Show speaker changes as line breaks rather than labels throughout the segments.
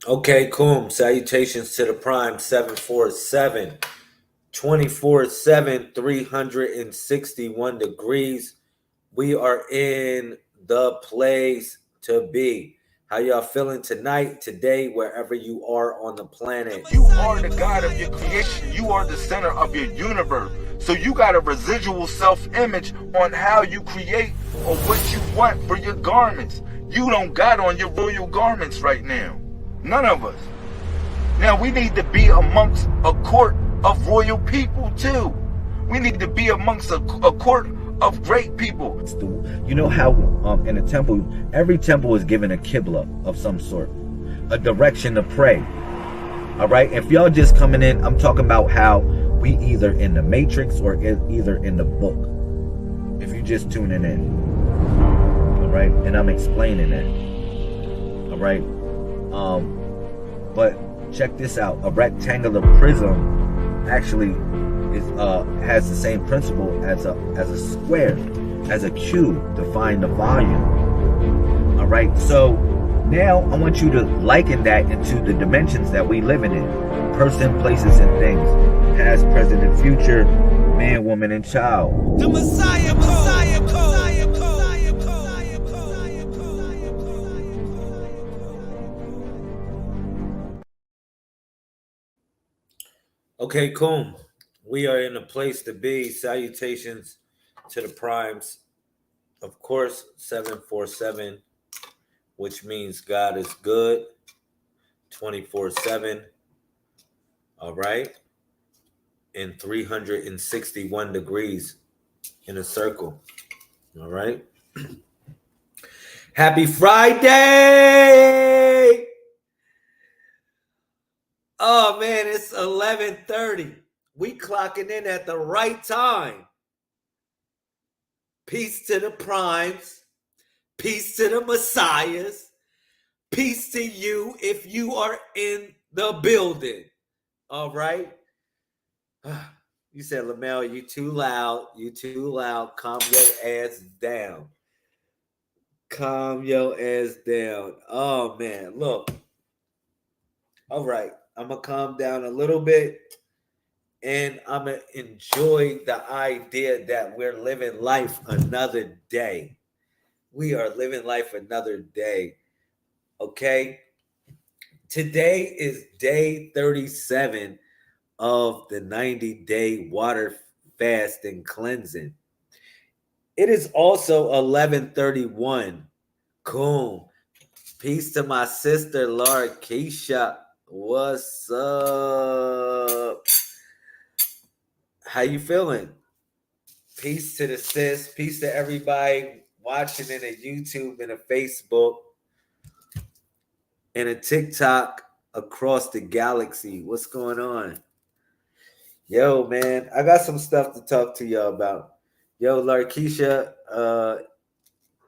Okay, cool. Salutations to the Prime 747, 24/7, 361 degrees. We are in the place to be. How y'all feeling tonight, today, wherever you are on the planet?
You are the God of your creation. You are the center of your universe. So you got a residual self-image on how you create or what you want for your garments. You don't got on your royal garments right now. None of us. Now we need to be amongst a court of royal people too. We need to be amongst a court of great people.
You know how in a temple, every temple is given a Qibla of some sort, a direction to pray. All right, if y'all just coming in, I'm talking about how we either in the Matrix or either in the book. If you just tuning in, all right, and I'm explaining it. All right, but check this out: a rectangular prism actually has the same principle as a square, as a cube, to find the volume. All right, so now I want you to liken that into the dimensions that we living in: person, places, and things, past, present, and future, man, woman, and child.
The Messiah code.
Okay, cool. We are in a place to be. Salutations to the Primes. Of course, 747, which means God is good 24/7. All right. And 361 degrees in a circle. All right. Happy Friday. Oh man, it's 11:30. We clocking in at the right time. Peace to the Primes. Peace to the Messiahs. Peace to you if you are in the building. All right. You said, Lamel, you too loud. You too loud. Calm your ass down. Calm your ass down. Oh, man. Look. All right. I'm going to calm down a little bit. And I'm going to enjoy the idea that we're living life another day. We are living life another day. Okay? Today is day 37 of the 90-day water fast and cleansing. It is also 11:31. Cool. Peace to my sister, Laura Keisha. What's up? How you feeling? Peace to the sis. Peace to everybody watching in a YouTube and a Facebook and a TikTok across the galaxy. What's going on? Yo, man, I got some stuff to talk to y'all about. Yo, Larkeisha,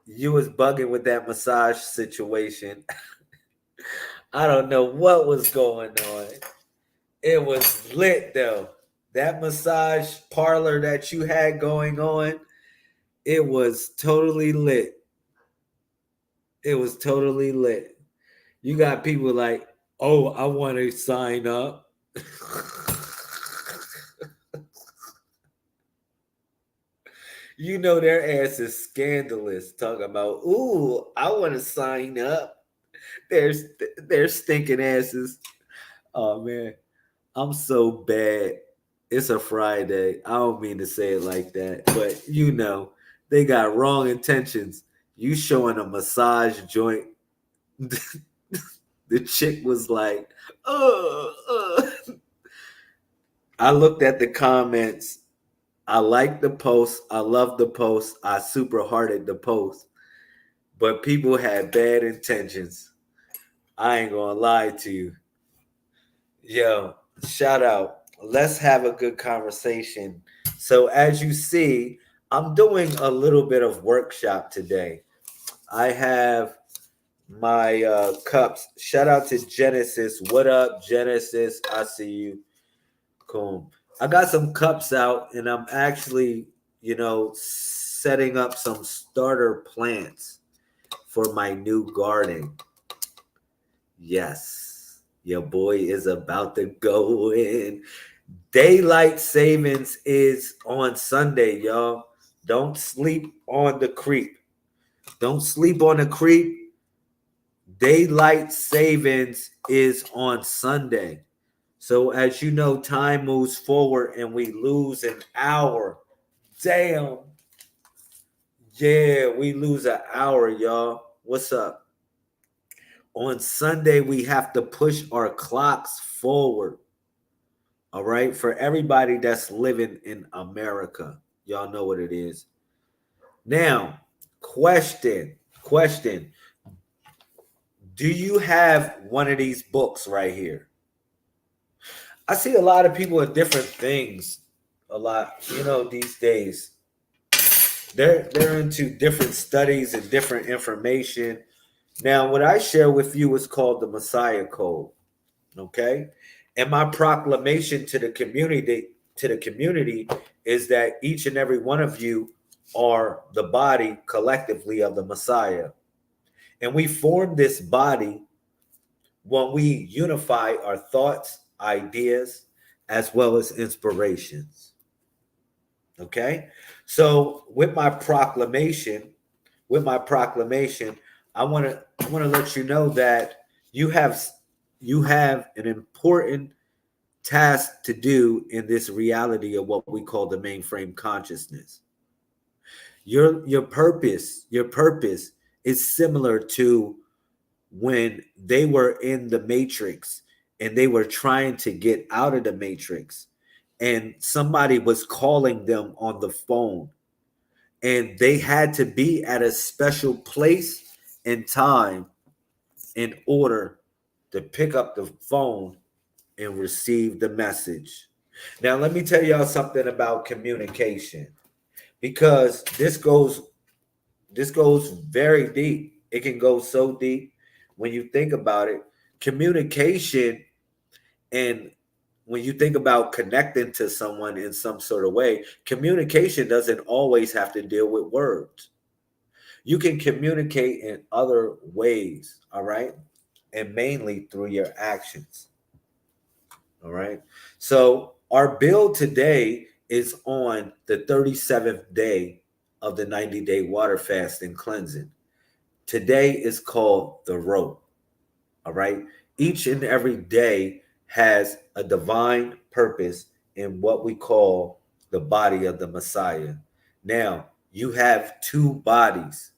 you was bugging with that massage situation. I don't know what was going on. It was lit though. That massage parlor that you had going on, it was totally lit. It was totally lit. You got people like, oh, I want to sign up. You know their ass is scandalous. Talking about, ooh, I want to sign up. Their stinking asses. Oh man, I'm so bad. It's a Friday. I don't mean to say it like that, but you know they got wrong intentions. You showing a massage joint. The chick was like, I looked at the comments. I like the post. I love the post. I super hearted the post. But people had bad intentions. I ain't gonna lie to you. Yo, shout out. Let's have a good conversation. So, as you see, I'm doing a little bit of workshop today. I have my cups. Shout out to Genesis. What up, Genesis? I see you. Cool. I got some cups out, and I'm actually, setting up some starter plants for my new garden. Yes, your boy is about to go in. Daylight savings is on Sunday, y'all. Don't sleep on the creep. Don't sleep on the creep. Daylight savings is on Sunday. So as you know, time moves forward and we lose an hour. Damn. Yeah, we lose an hour, y'all. What's up? On Sunday, we have to push our clocks forward. All right. For everybody that's living in America, y'all know what it is. Now, question. Do you have one of these books right here? I see a lot of people with different things. A lot, these days. They're into different studies and different information. Now, what I share with you is called the Messiah Code. Okay? And my proclamation to the community is that each and every one of you are the body collectively of the Messiah. And we form this body when we unify our thoughts, ideas, as well as inspirations. Okay? So with my proclamation, I want to let you know that you have an important task to do in this reality of what we call the mainframe consciousness. Your purpose is similar to when they were in the matrix and they were trying to get out of the matrix and somebody was calling them on the phone and they had to be at a special place and time in order to pick up the phone and receive the message. Now, let me tell y'all something about communication, because this goes very deep. It can go so deep when you think about it. Communication, and when you think about connecting to someone in some sort of way, communication doesn't always have to deal with words. You can communicate in other ways, all right? And mainly through your actions. All right. So our build today is on the 37th day of the 90-day water fast and cleansing. Today is called the rope. All right. Each and every day has a divine purpose in what we call the body of the Messiah. Now, you have two bodies.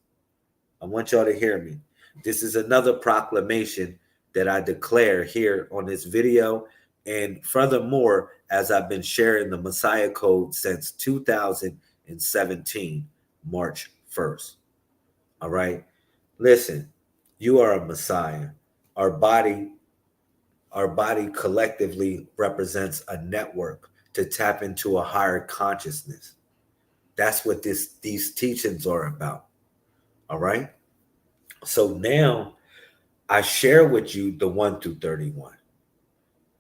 I want y'all to hear me. This is another proclamation that I declare here on this video. And furthermore, as I've been sharing the Messiah Code since 2017, March 1st. All right. Listen, you are a Messiah. Our body collectively represents a network to tap into a higher consciousness. That's what these teachings are about. All right. So now I share with you the 1 through 31.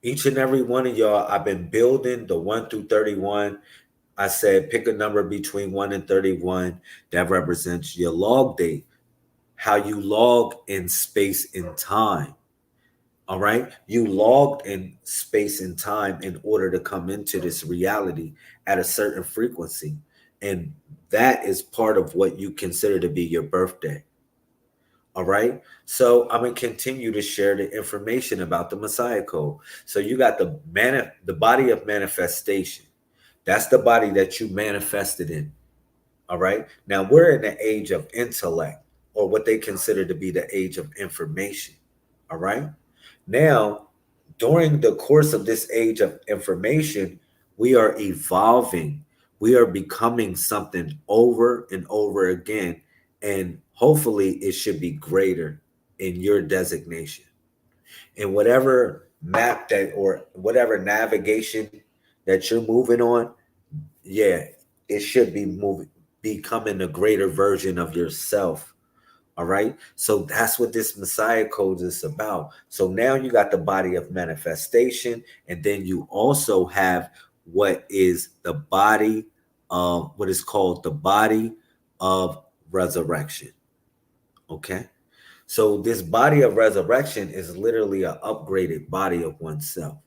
Each and every one of y'all, I've been building the 1 through 31. I said, pick a number between 1 and 31 that represents your log date, how you log in space and time. All right. You logged in space and time in order to come into this reality at a certain frequency. And that is part of what you consider to be your birthday. All right. So I'm going to continue to share the information about the Messiah Code. So you got the body of manifestation. That's the body that you manifested in. All right. Now we're in the age of intellect, or what they consider to be the age of information. All right. Now, during the course of this age of information, we are evolving. We are becoming something over and over again. And hopefully it should be greater in your designation. In whatever map that or whatever navigation that you're moving on, yeah, it should be becoming a greater version of yourself. All right. So that's what this Messiah Code is about. So now you got the body of manifestation, and then you also have what is the body of what is called the body of resurrection. Okay. So this body of resurrection is literally an upgraded body of oneself.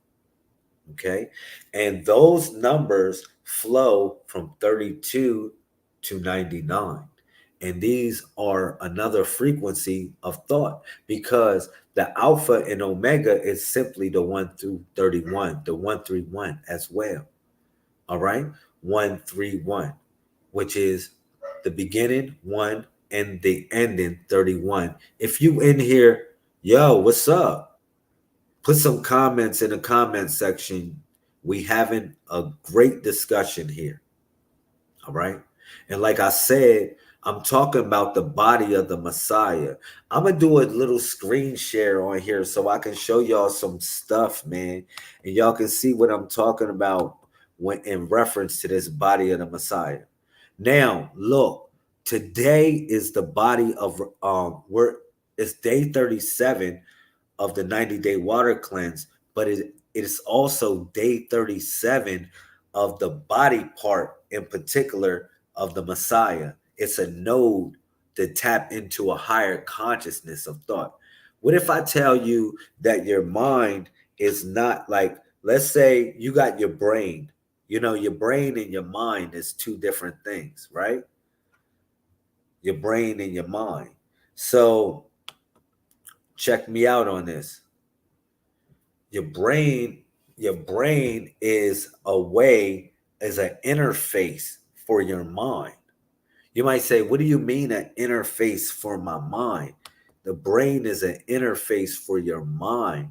Okay. And those numbers flow from 32 to 99. And these are another frequency of thought because the alpha and omega is simply the 1 through 31, the 131 as well. All right. 131, which is the beginning 1 and the ending 31. If you in here, yo, what's up? Put some comments in the comment section. We having a great discussion here. All right. And like I said, I'm talking about the body of the Messiah. I'm going to do a little screen share on here so I can show y'all some stuff, man. And y'all can see what I'm talking about when in reference to this body of the Messiah. Now, look, today is the body of it's day 37 of the 90-day water cleanse, but it is also day 37 of the body part in particular of the Messiah. It's a node to tap into a higher consciousness of thought. What if I tell you that your mind is not like, let's say you got your brain, your brain and your mind is two different things, right? Your brain and your mind. So check me out on this. Your brain is an interface for your mind. You might say, what do you mean an interface for my mind? The brain is an interface for your mind.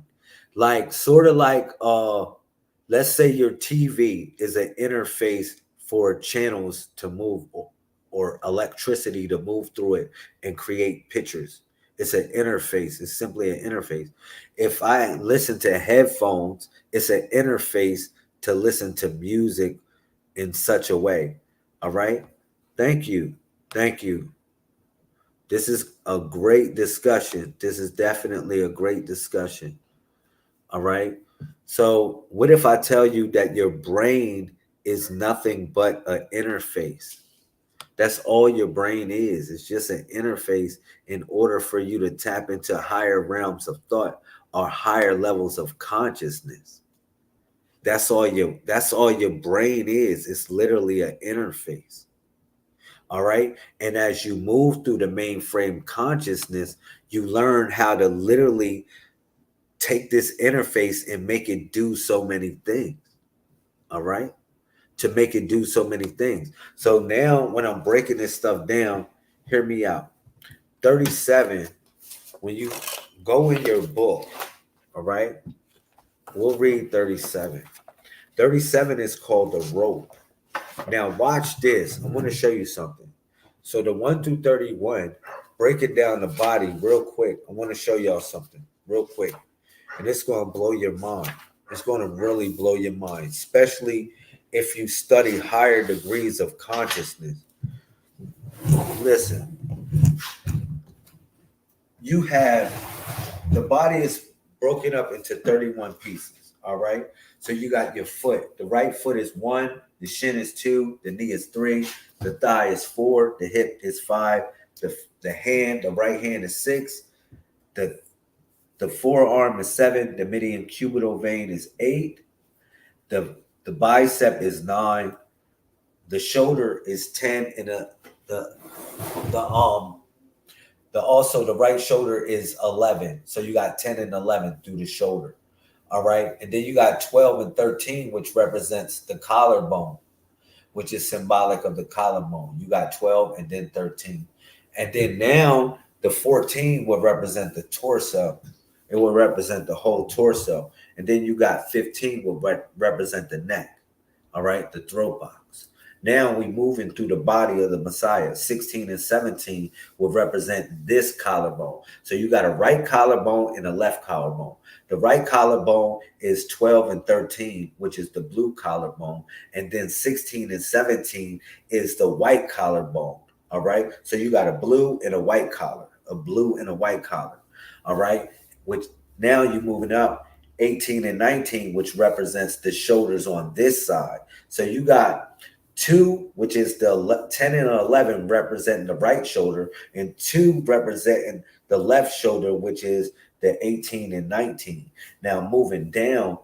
Like sort of like let's say your TV is an interface for channels to move or electricity to move through it and create pictures. It's an interface. It's simply an interface. If I listen to headphones, it's an interface to listen to music in such a way. All right. Thank you. Thank you. This is a great discussion. This is definitely a great discussion. All right. So what if I tell you that your brain is nothing but an interface? That's all your brain is. It's just an interface in order for you to tap into higher realms of thought or higher levels of consciousness. That's all your brain is. It's literally an interface. All right. And as you move through the mainframe consciousness, you learn how to literally take this interface and make it do so many things. All right. To make it do so many things. So now when I'm breaking this stuff down, hear me out. 37, when you go in your book, all right, we'll read 37. 37 is called the rope. Now watch this. I want to show you something. So the 1 through 31, break it down the body real quick. I want to show y'all something real quick. And it's going to blow your mind. It's going to really blow your mind, especially if you study higher degrees of consciousness. Listen, you have, the body is broken up into 31 pieces, all right? So you got your foot. The right foot is 1, the shin is 2, the knee is 3, the thigh is 4, the hip is 5, the hand, the right hand is 6, the forearm is 7, the median cubital vein is 8, the bicep is 9, the shoulder is 10, and also the right shoulder is 11. So you got 10 and 11 through the shoulder. All right. And then you got 12 and 13, which represents the collarbone, which is symbolic of the collarbone. You got 12 and then 13. And then now the 14 will represent the torso. It will represent the whole torso. And then you got 15 will represent the neck. All right. The throat box. Now we moving through the body of the Messiah. 16 and 17 will represent this collarbone. So you got a right collarbone and a left collarbone. The right collarbone is 12 and 13, which is the blue collarbone. And then 16 and 17 is the white collarbone. All right. So you got a blue and a white collar, a blue and a white collar. All right. Which now you're moving up 18 and 19, which represents the shoulders on this side. So you got
2, which is the 10 and 11, representing the right shoulder, and 2 representing the left shoulder, which is the 18 and 19. Now moving down,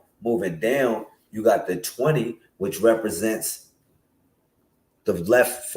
you got the 20, which represents the left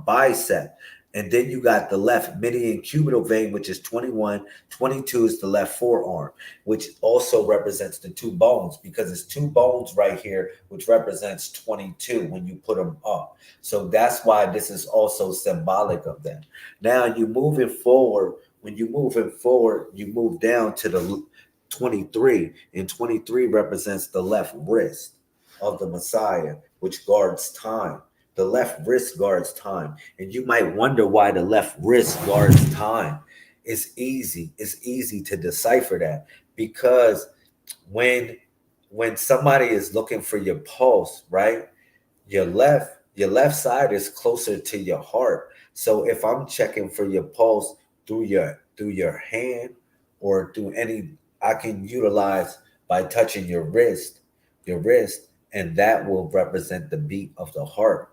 bicep. And then you got the left median cubital vein, which is 21. 22 is the left forearm, which also represents the 2 bones, because it's 2 bones right here, which represents 22 when you put them up. So that's why this is also symbolic of that. Now you moving forward. When you moving forward, you move down to the 23, and 23 represents the left wrist of the Messiah, which guards time. The left wrist guards time. And you might wonder why the left wrist guards time. It's easy. It's easy to decipher that, because when somebody is looking for your pulse, right? Your left side is closer to your heart. So if I'm checking for your pulse through your hand or through any, I can utilize by touching your wrist, and that will represent the beat of the heart.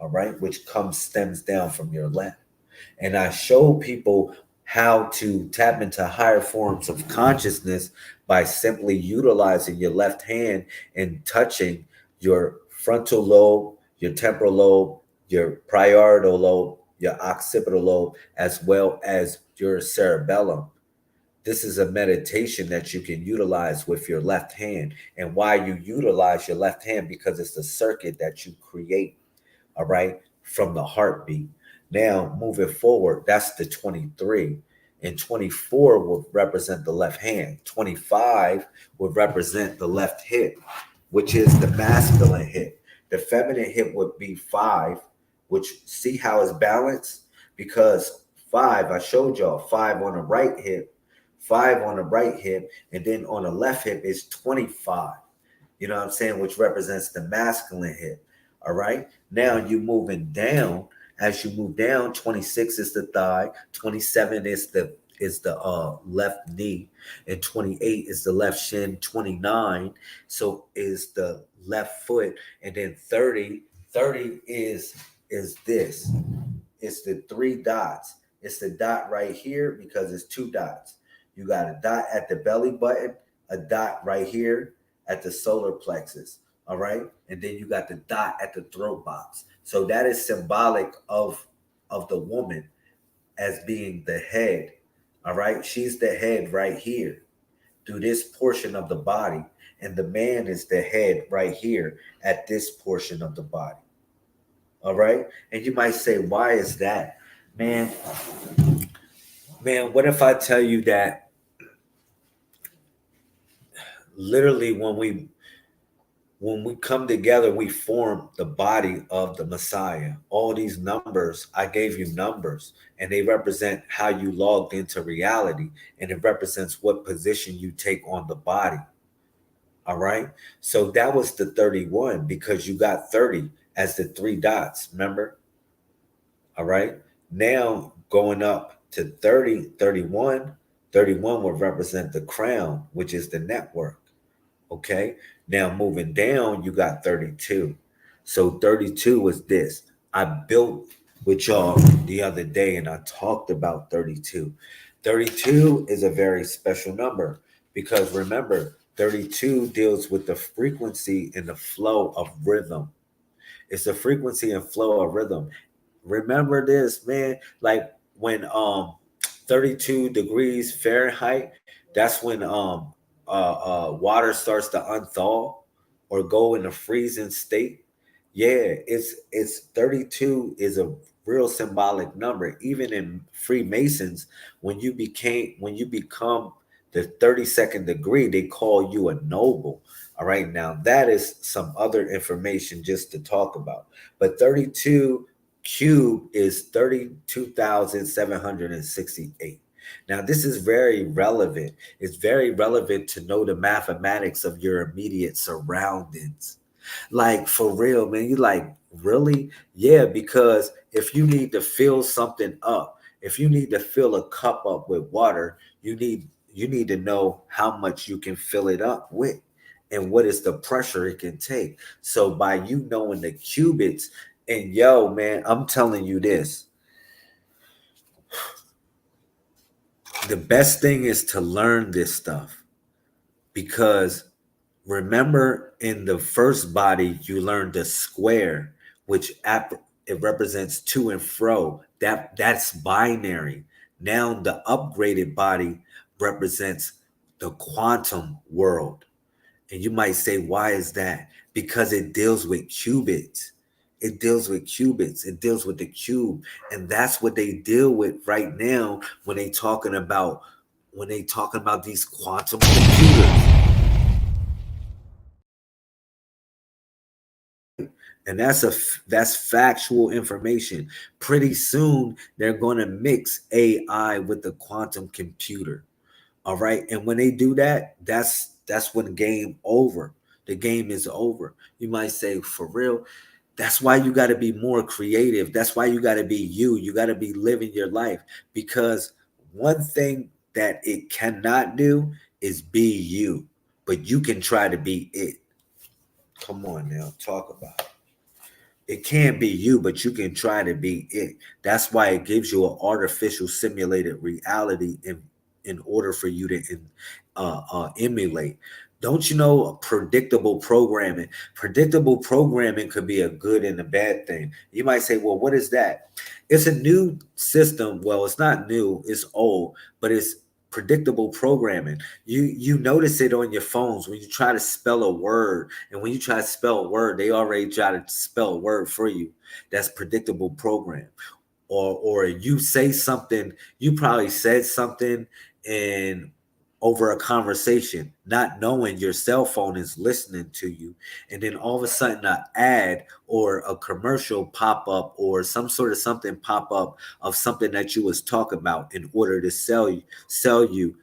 All right, which stems down from your left. And I show people how to tap into higher forms of consciousness by simply utilizing your left hand and touching your frontal lobe, your temporal lobe, your parietal lobe, your occipital lobe, as well as your cerebellum. This is a meditation that you can utilize with your left hand. And why you utilize your left hand? Because it's the circuit that you create, all right, from the heartbeat. Now, moving forward, that's the 23. And 24 would represent the left hand. 25 would represent the left hip, which is the masculine hip. The feminine hip would be 5, which, see how it's balanced? Because 5, I showed y'all, 5 on the right hip, 5 on the right hip, and then on the left hip is 25. You know what I'm saying? Which represents the masculine hip. All right. Now you moving down. As you move down, 26 is the thigh, 27 is the left knee, and 28 is the left shin, 29 so is the left foot, and then 30 is this. It's the 3 dots. It's the dot right here because it's 2 dots. You got a dot at the belly button, a dot right here at the solar plexus. All right. And then you got the dot at the throat box. So that is symbolic of the woman as being the head. All right. She's the head right here through this portion of the body. And the man is the head right here at this portion of the body. All right. And you might say, why is that? Man, what if I tell you that literally when we come together, we form the body of the Messiah. All these numbers, I gave you numbers, and they represent how you logged into reality, and it represents what position you take on the body. All right. So that was the 31 because you got 30 as the 3 dots, remember? All right. Now going up to 30, 31 will represent the crown, which is the network. Okay. Now moving down, you got 32. So 32 was this. I built with y'all the other day and I talked about 32. 32 is a very special number because remember, 32 deals with the frequency and the flow of rhythm. It's the frequency and flow of rhythm. Remember this, man, like when 32 degrees Fahrenheit, that's when water starts to unthaw or go in a freezing state. Yeah, it's 32 is a real symbolic number. Even in Freemasons, when you become the 32nd degree, they call you a noble. All right, now that is some other information just to talk about. But 32 cubed is 32,768. Now, this is very relevant. It's very relevant to know the mathematics of your immediate surroundings. Like, for real, man, you like, really? Yeah, because if you need to fill something up, if you need to fill a cup up with water, you need to know how much you can fill it up with. and what is the pressure it can take. So by you knowing the qubits, and yo, man, I'm telling you this. The best thing is to learn this stuff, because remember in the first body you learned the square, which it represents to and fro. That's binary. Now the upgraded body represents the quantum world. And you might say, why is that? Because it deals with qubits. It deals with qubits. It deals with the cube. And that's what they deal with right now when they talking about these quantum computers. And that's factual information. Pretty soon they're going to mix AI with the quantum computer. All right. And when they do that, that's when the game over. The game is over. You might say, for real, that's why you got to be more creative. That's why you got to be you. You got to be living your life, because one thing that it cannot do is be you, but you can try to be it. Come on now, talk about it. It can't be you, but you can try to be it. That's why it gives you an artificial simulated reality in order for you to emulate. Don't you know predictable programming? Predictable programming could be a good and a bad thing. You might say, well, what is that? It's a new system. Well, it's not new, it's old, but it's predictable programming. You notice it on your phones when you try to spell a word, and when you try to spell a word, they already try to spell a word for you. That's predictable program. Or you say something, you probably said something and over a conversation, not knowing your cell phone is listening to you, and then all of a sudden an ad or a commercial pop up or some sort of something pop up of something that you was talking about in order to sell you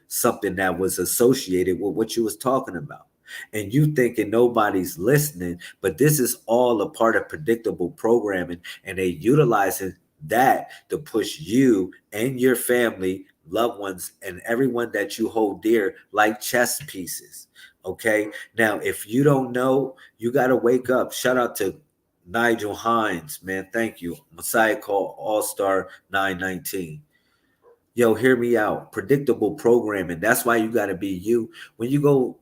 something that was associated with what you was talking about. And you thinking nobody's listening, but this is all a part of predictable programming, and they utilizing that to push you and your family, loved ones, and everyone that you hold dear like chess pieces. Okay. Now, if you don't know, you got to wake up. Shout out to Nigel Hines, man. Thank you. Messiah Call All Star 919. Yo, hear me out. Predictable programming. That's why you got to be you. When you go,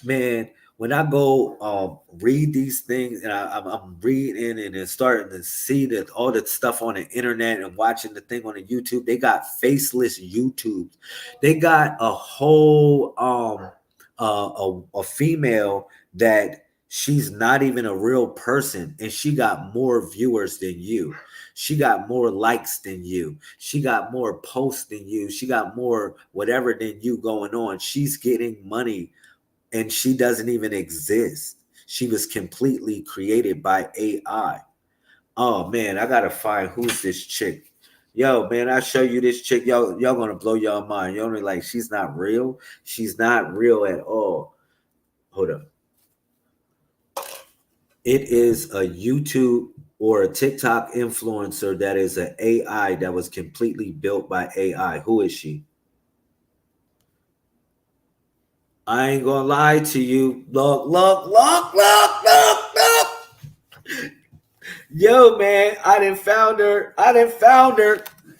man, when I go read these things, and I'm reading and then starting to see that all the stuff on the internet and watching the thing on the YouTube, they got faceless YouTubes. They got a whole a female that she's not even a real person, and she got more viewers than you. She got more likes than you. She got more posts than you. She got more whatever than you going on. She's getting money, and she doesn't even exist. She was completely created by AI. Oh man, I gotta find who's this chick. Yo, man, I'll show you this chick. Y'all gonna blow y'all mind. You're only like, she's not real. She's not real at all. Hold up. It is a YouTube or a TikTok influencer that is an AI that was completely built by AI. Who is she? I ain't gonna lie to you. Look. Yo, man, I done found her.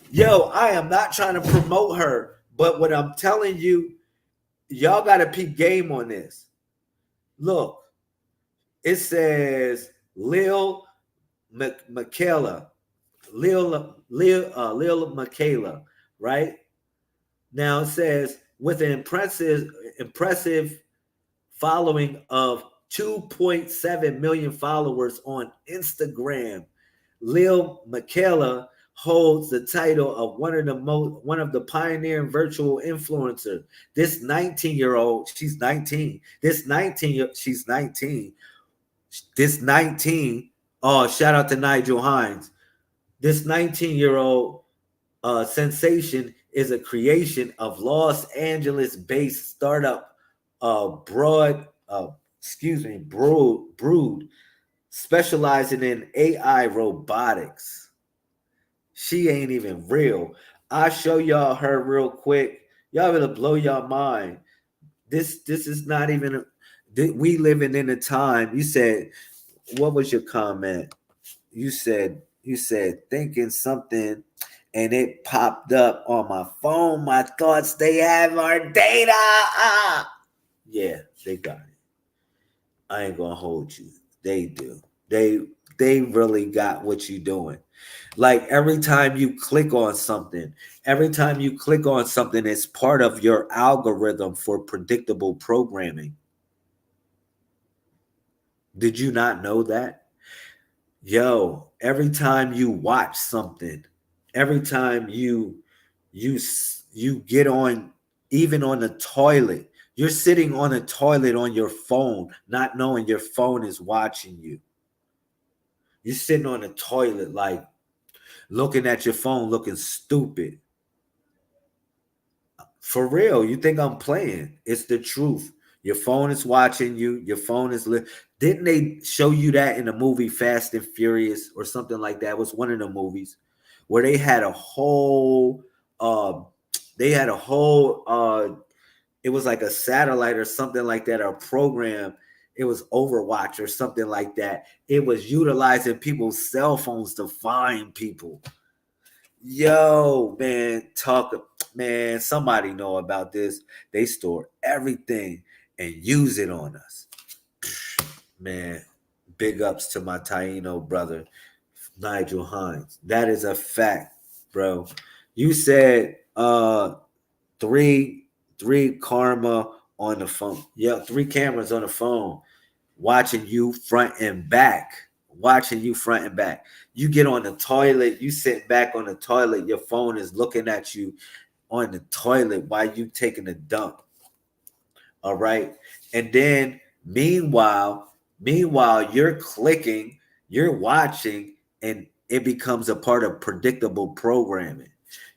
Yo, I am not trying to promote her, but what I'm telling you, y'all gotta peep game on this. Look, it says Lil Michaela, Lil Michaela, right? Now it says with an impressive following of 2.7 million followers on Instagram, Lil Michaela holds the title of one of the pioneering virtual influencer. This 19-year-old, she's 19. This 19. Oh, shout out to Nigel Hines. This 19-year-old sensation is a creation of Los Angeles-based startup Brood, specializing in AI robotics. She ain't even real. I'll show y'all her real quick. Y'all gonna blow y'all mind. This is not even We living in a time. You said, what was your comment? You said thinking something, and it popped up on my phone. My thoughts, they have our data. Yeah, they got it. I ain't gonna hold you. They do. They really got what you doing. Like every time you click on something, it's part of your algorithm for predictable programming. Did you not know that? Yo, every time you watch something, every time you get on, even on the toilet, you're sitting on a toilet on your phone, not knowing your phone is watching you. You're sitting on the toilet, like looking at your phone, looking stupid. For real, you think I'm playing? It's the truth. Your phone is watching you. Your phone is lit. Didn't they show you that in the movie Fast and Furious or something like that? It was one of the movies where they had a whole it was like a satellite or something like that, or a program. It was Overwatch or something like that. It was utilizing people's cell phones to find people. Yo, man, somebody know about this. They store everything and use it on us. Man, big ups to my Taino brother, Nigel Hines. That is a fact, bro. You said three karma on the phone. Yeah, 3 cameras on the phone watching you front and back. You get on the toilet, you sit back on the toilet, your phone is looking at you on the toilet while you taking a dump. All right. And then meanwhile, you're clicking, you're watching, and it becomes a part of predictable programming.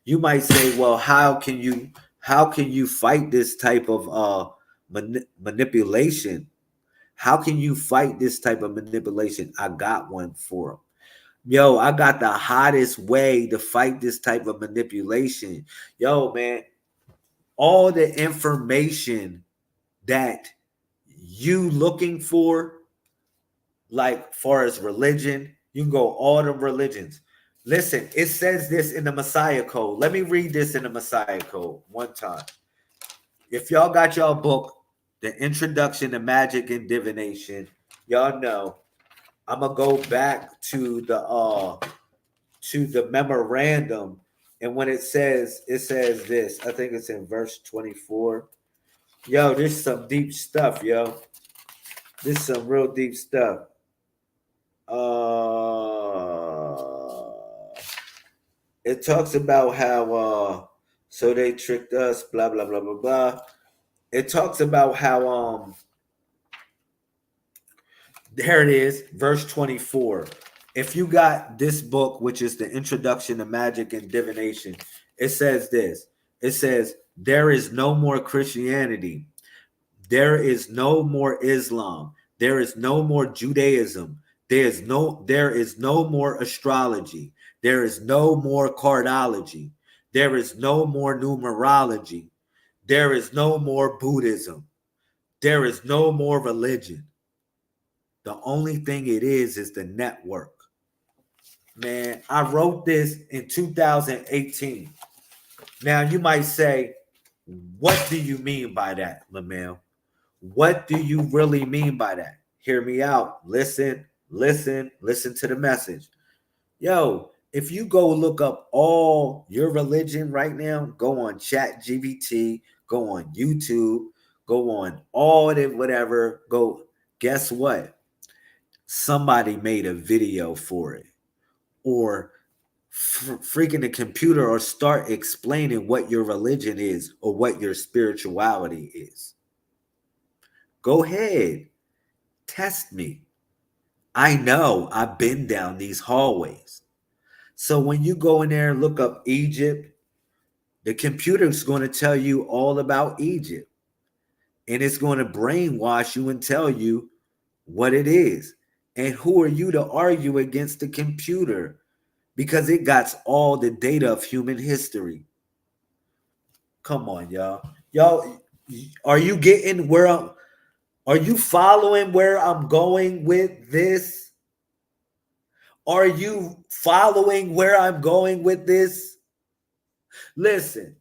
You might say, well, how can you fight this type of manipulation? How can you fight this type of manipulation? I got one for them. Yo, I got the hottest way to fight this type of manipulation. Yo, man, all the information that you looking for, like far as religion, you can go all the religions. Listen, it says this in the Messiah Code. Let me read this in the Messiah Code one time. If y'all got y'all book, The Introduction to Magic and Divination, y'all know I'm gonna go back to the memorandum, and when it says this, I think it's in verse 24. Yo, this is some deep stuff, yo. This is some real deep stuff. It talks about how so they tricked us, blah blah blah blah blah. It talks about how there it is, verse 24. If you got this book, which is the Introduction to Magic and Divination, it says this. It says, there is no more Christianity. There is no more Islam. There is no more Judaism. There is no more astrology. There is no more cardology. There is no more numerology. There is no more Buddhism. There is no more religion. The only thing it is the network. Man, I wrote this in 2018. Now, you might say, what do you mean by that, Lamel? What do you really mean by that? Hear me out. Listen to the message. Yo, if you go look up all your religion right now, go on ChatGPT, go on YouTube, go on all the whatever, guess what? Somebody made a video for it, or freaking the computer, or start explaining what your religion is or what your spirituality is. Go ahead, test me. I know I've been down these hallways. So when you go in there and look up Egypt, the computer's going to tell you all about Egypt, and it's going to brainwash you and tell you what it is. And who are you to argue against the computer? Because it got all the data of human history. Come on, y'all. Y'all, are you getting where
Are you following where I'm going with this? Are you following where I'm going with this? Listen,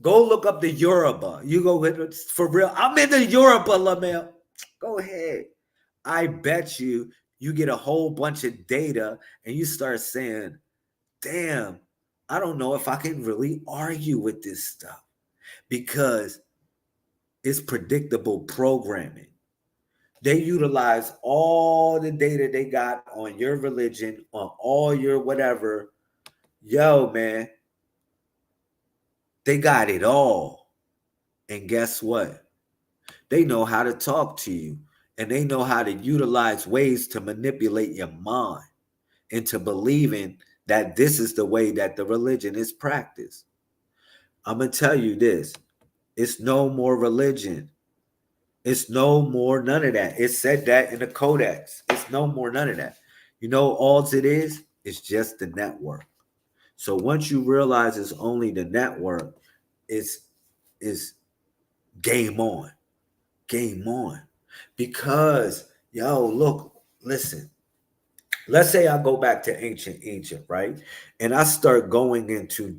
go look up the Yoruba. You go with for real. I'm in the Yoruba, Lamel. Go ahead. I bet you get a whole bunch of data and you start saying, damn, I don't know if I can really argue with this stuff because it's predictable programming. They utilize all the data they got on your religion, on all your whatever. Yo, man, they got it all. And guess what? They know how to talk to you, and they know how to utilize ways to manipulate your mind into believing that this is the way that the religion is practiced. I'm going to tell you this. It's no more religion. It's no more none of that. It said that in the Codex. It's no more none of that. You know, all it is just the network. So once you realize it's only the network, it's game on. Game on. Because, yo, look, listen. Let's say I go back to ancient Egypt, right? And I start going into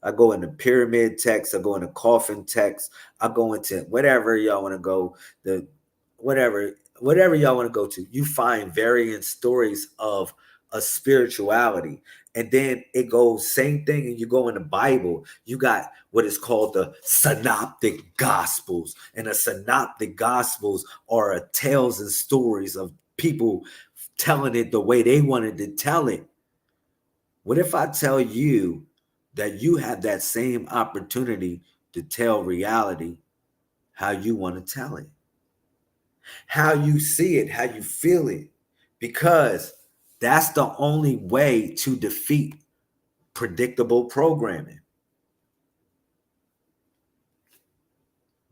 I go into pyramid texts, I go into coffin texts, I go into whatever y'all want to go, whatever y'all want to go to. You find varying stories of a spirituality. And then it goes same thing, and you go in the Bible, you got what is called the synoptic gospels. And the synoptic gospels are tales and stories of people telling it the way they wanted to tell it. What if I tell you that you have that same opportunity to tell reality how you want to tell it, how you see it, how you feel it? Because that's the only way to defeat predictable programming.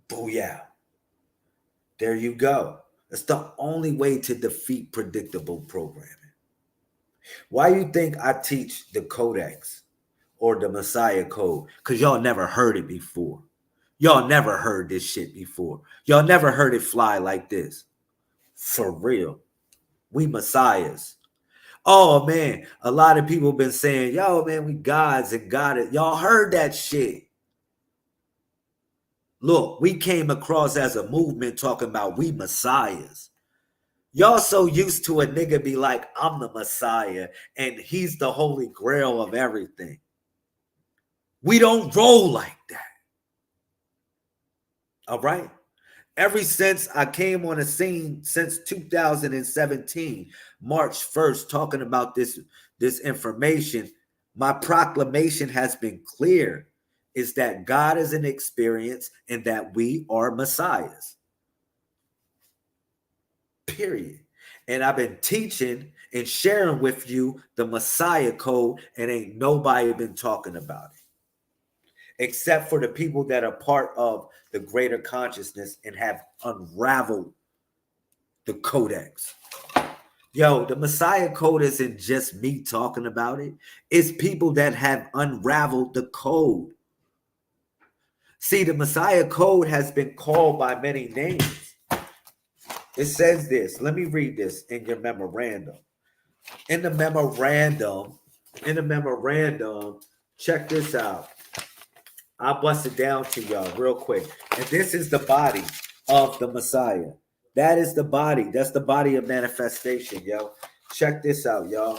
Booyah. There you go. That's the only way to defeat predictable programming. Why you think I teach the Codex or the Messiah Code? Because y'all never heard it before. Y'all never heard this shit before. Y'all never heard it fly like this. For real. We messiahs. Oh, man. A lot of people been saying, yo, man, we gods and got it. Y'all heard that shit. Look, we came across as a movement talking about we messiahs. Y'all so used to a nigga be like, I'm the Messiah, and he's the holy grail of everything. We don't roll like that. All right? Ever since I came on the scene since 2017, March 1st, talking about this information, my proclamation has been clear. Is that God is an experience and that we are messiahs. Period. And I've been teaching and sharing with you the Messiah Code, and ain't nobody been talking about it. Except for the people that are part of the greater consciousness and have unraveled the Codex. Yo, the Messiah Code isn't just me talking about it. It's people that have unraveled the code. See, the Messiah Code has been called by many names. It says this. Let me read this in your memorandum. In the memorandum, check this out. I'll bust it down to y'all real quick. And this is the body of the Messiah. That is the body. That's the body of manifestation, yo. Check this out, y'all.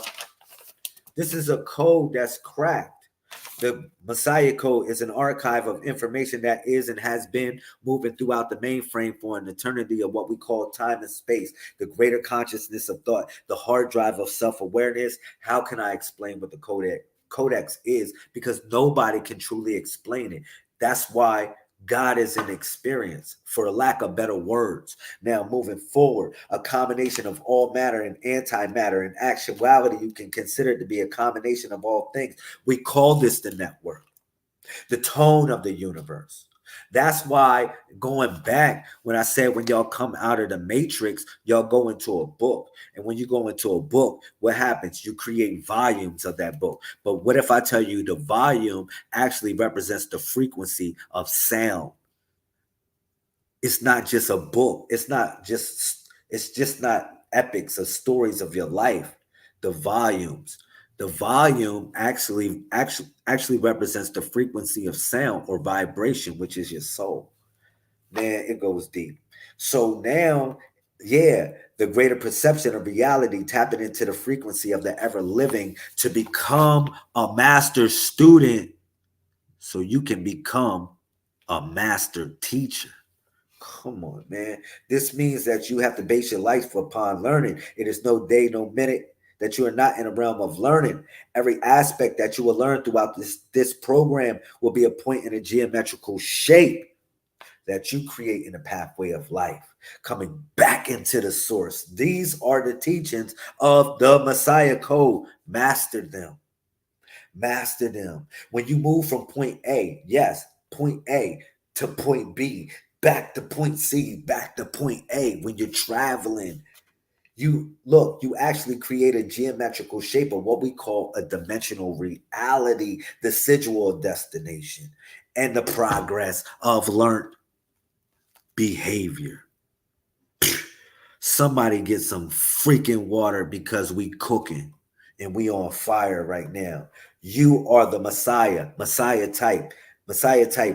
This is a code that's cracked. The Messiah Code is an archive of information that is and has been moving throughout the mainframe for an eternity of what we call time and space, the greater consciousness of thought, the hard drive of self-awareness. How can I explain what the Codex is? Because nobody can truly explain it. That's why God is an experience, for lack of better words. Now, moving forward, a combination of all matter and antimatter. In actuality, you can consider it to be a combination of all things. We call this the network, the tone of the universe. That's why, going back, when I said when y'all come out of the matrix, y'all go into a book. And when you go into a book, what happens? You create volumes of that book. But what if I tell you the volume actually represents the frequency of sound? It's not just a book. It's just not epics or stories of your life. The volumes. The volume actually represents the frequency of sound or vibration, which is your soul. Man, it goes deep. So now, yeah, the greater perception of reality, tapping into the frequency of the ever living to become a master student so you can become a master teacher. Come on, man. This means that you have to base your life upon learning. It is no day, no minute that you are not in a realm of learning. Every aspect that you will learn throughout this program will be a point in a geometrical shape that you create in the pathway of life, coming back into the source. These are the teachings of the Messiah Code. Master them. Master them. When you move from point A, yes, point A to point B, back to point C, back to point A, when you're traveling, you actually create a geometrical shape of what we call a dimensional reality, the residual destination, and the progress of learned behavior. Somebody get some freaking water because we cooking and we on fire right now. You are the Messiah type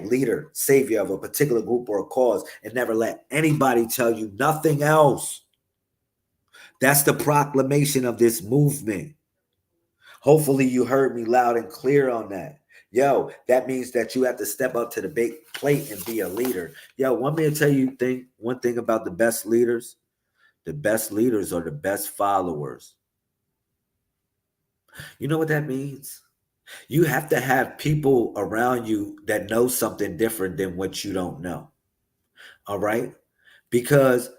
leader, savior of a particular group or a cause, and never let anybody tell you nothing else. That's the proclamation of this movement. Hopefully you heard me loud and clear on that. Yo, that means that you have to step up to the big plate and be a leader. Yo, want me to tell you one thing about the best leaders? The best leaders are the best followers. You know what that means? You have to have people around you that know something different than what you don't know. All right? Because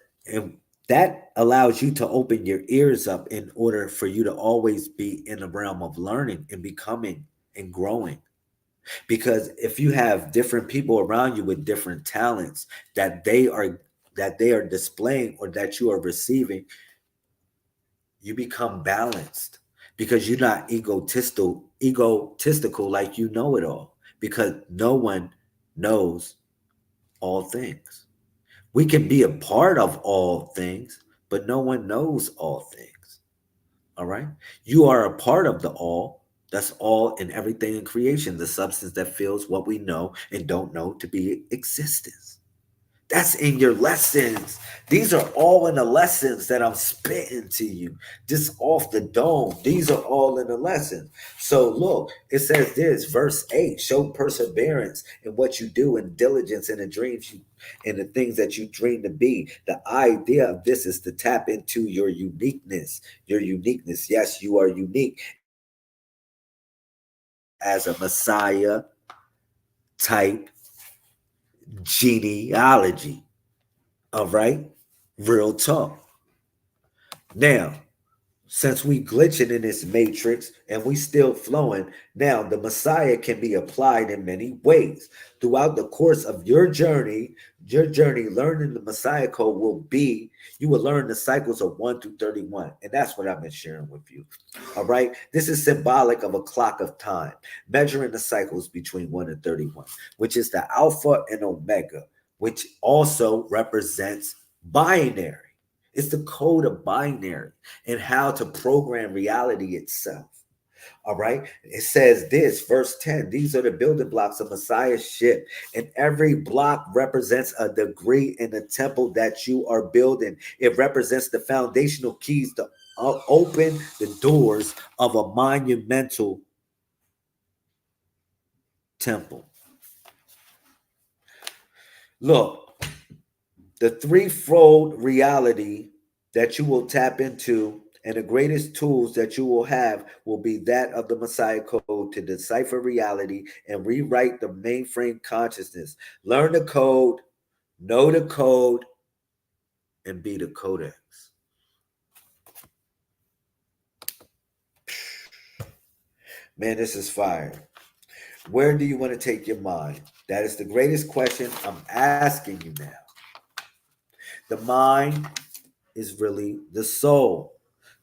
that allows you to open your ears up in order for you to always be in the realm of learning and becoming and growing. Because if you have different people around you with different talents that they are displaying or that you are receiving, you become balanced because you're not egotistical like you know it all, because no one knows all things. We can be a part of all things, but no one knows all things. All right? You are a part of the all. That's all and everything in creation, the substance that fills what we know and don't know to be existence. That's in your lessons. These are all in the lessons that I'm spitting to you, just off the dome. These are all in the lessons. So look, it says this, verse 8, show perseverance in what you do and diligence in the dreams and the things that you dream to be. The idea of this is to tap into your uniqueness. Your uniqueness. Yes, you are unique as a Messiah type genealogy. All right? Real talk. Now, since we glitching in this matrix and we still flowing, now the Messiah can be applied in many ways. Throughout the course of your journey, learning the Messiah code you will learn the cycles of 1 through 31. And that's what I've been sharing with you. All right. This is symbolic of a clock of time, measuring the cycles between 1 and 31, which is the Alpha and Omega, which also represents binary. It's the code of binary and how to program reality itself. All right. It says this, verse 10, these are the building blocks of Messiahship, and every block represents a degree in the temple that you are building. It represents the foundational keys to open the doors of a monumental temple. Look, the threefold reality that you will tap into and the greatest tools that you will have will be that of the Messiah code to decipher reality and rewrite the mainframe consciousness. Learn the code, know the code, and be the codex. Man, this is fire. Where do you want to take your mind? That is the greatest question I'm asking you now. The mind is really the soul.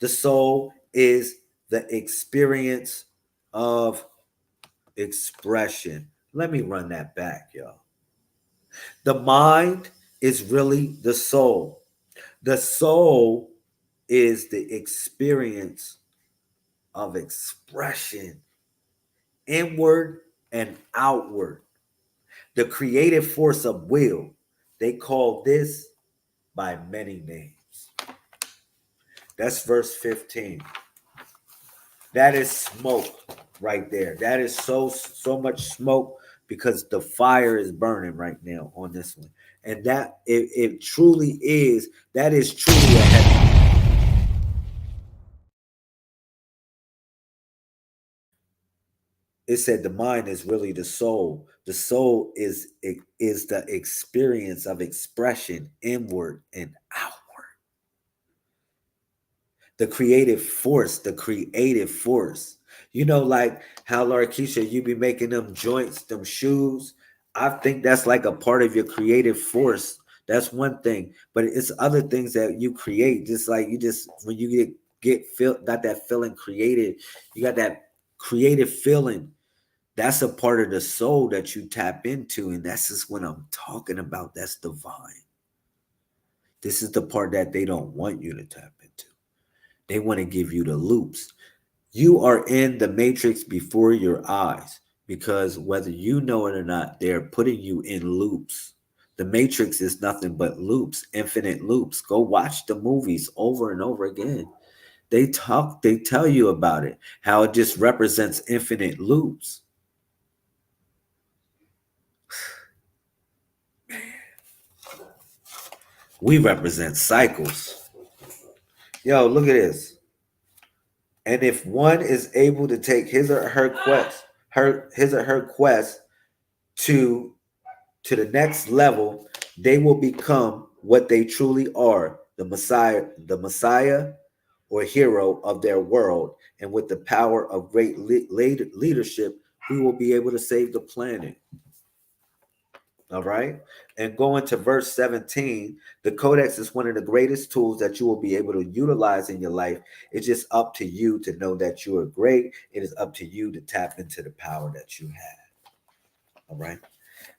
The soul is the experience of expression. Let me run that back, y'all. The mind
is really the soul. The soul is the experience of expression, inward and outward. The creative force of will. They call this by many names. That's verse 15. That is smoke right there. That is so much smoke because the fire is burning right now on this one. And that it truly is, that is truly a heaven. It said the mind is really the soul. The soul is the experience of expression inward and outward. The creative force. You know, like how Larkeisha, you be making them joints, them shoes. I think that's like a part of your creative force. That's one thing, but it's other things that you create. Just like you just when you got that feeling created, you got that creative feeling. That's a part of the soul that you tap into, and that's just what I'm talking about. That's divine. This is the part that they don't want you to tap into. They want to give you the loops. You are in the matrix before your eyes because whether you know it or not, they're putting you in loops. The matrix is nothing but loops, infinite loops. Go watch the movies over and over again. They tell you about it, how it just represents infinite loops. We represent cycles. Yo, look at this. And if one is able to take his or her quest to the next level, they will become what they truly are, the Messiah or hero of their world. And with the power of great leadership, we will be able to save the planet. All right. And going to verse 17, the codex is one of the greatest tools that you will be able to utilize in your life. It's just up to you to know that you are great. It is up to you to tap into the power that you have. All right.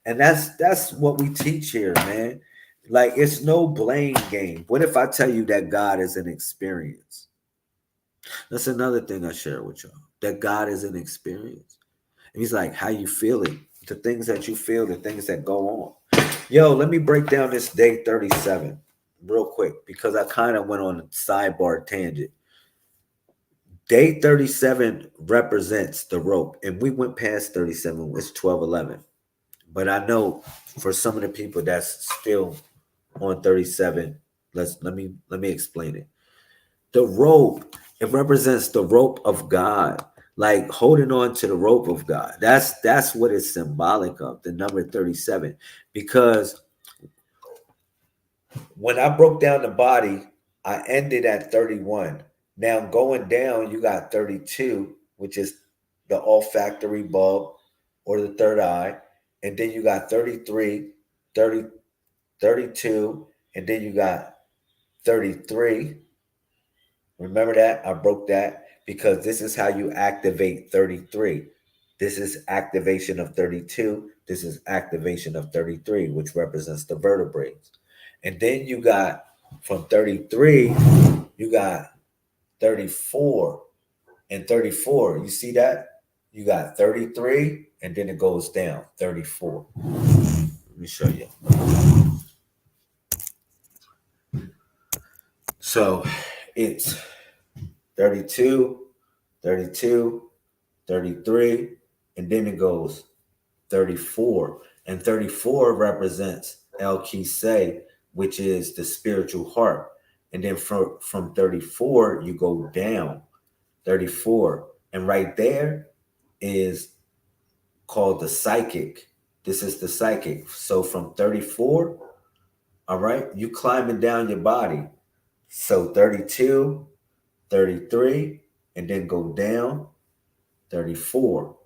And that's what we teach here, man. Like, it's no blame game. What if I tell you that God is an experience? That's another thing I share with y'all. That God is an experience. And he's like, how you feeling? The things that you feel, the things that go on. Yo, let me break down this day 37 real quick because I kind of went on a sidebar tangent. Day 37 represents the rope, and we went past 37. It's 12:11. But I know for some of the people that's still on 37, let me explain it. The rope, it represents the rope of God. Like holding on to the rope of God. That's what it's symbolic of, the number 37. Because when I broke down the body, I ended at 31. Now going down, you got 32, which is the olfactory bulb or the third eye. And then you got 33, 30, 32, and then you got 33. Remember that? I broke that. Because this is how you activate 33. This is activation of 32. This is activation of 33, which represents the vertebrae. And then you got from 33, you got 34. And 34, you see that? You got 33, and then it goes down, 34. Let me show you. So it's 32, 32, 33, and then it goes 34. And 34 represents El Kisei, which is the spiritual heart. And then from 34, you go down 34. And right there is called the psychic. This is the psychic. So from 34, all right, you climbing down your body. So 32, 33, and then go down 34.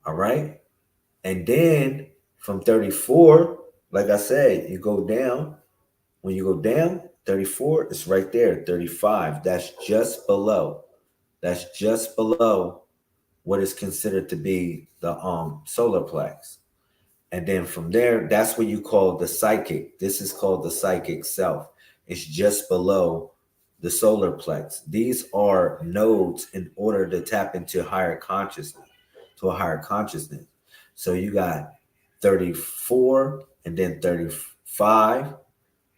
All right. And then from 34, like I said, you go down. When you go down, 34, it's right there, 35. That's just below. That's just below what is considered to be the solar plex. And then from there, that's what you call the psychic. This is called the psychic self. It's just below the solar plex. These are nodes in order to tap into higher consciousness, to a higher consciousness. So you got 34 and then 35,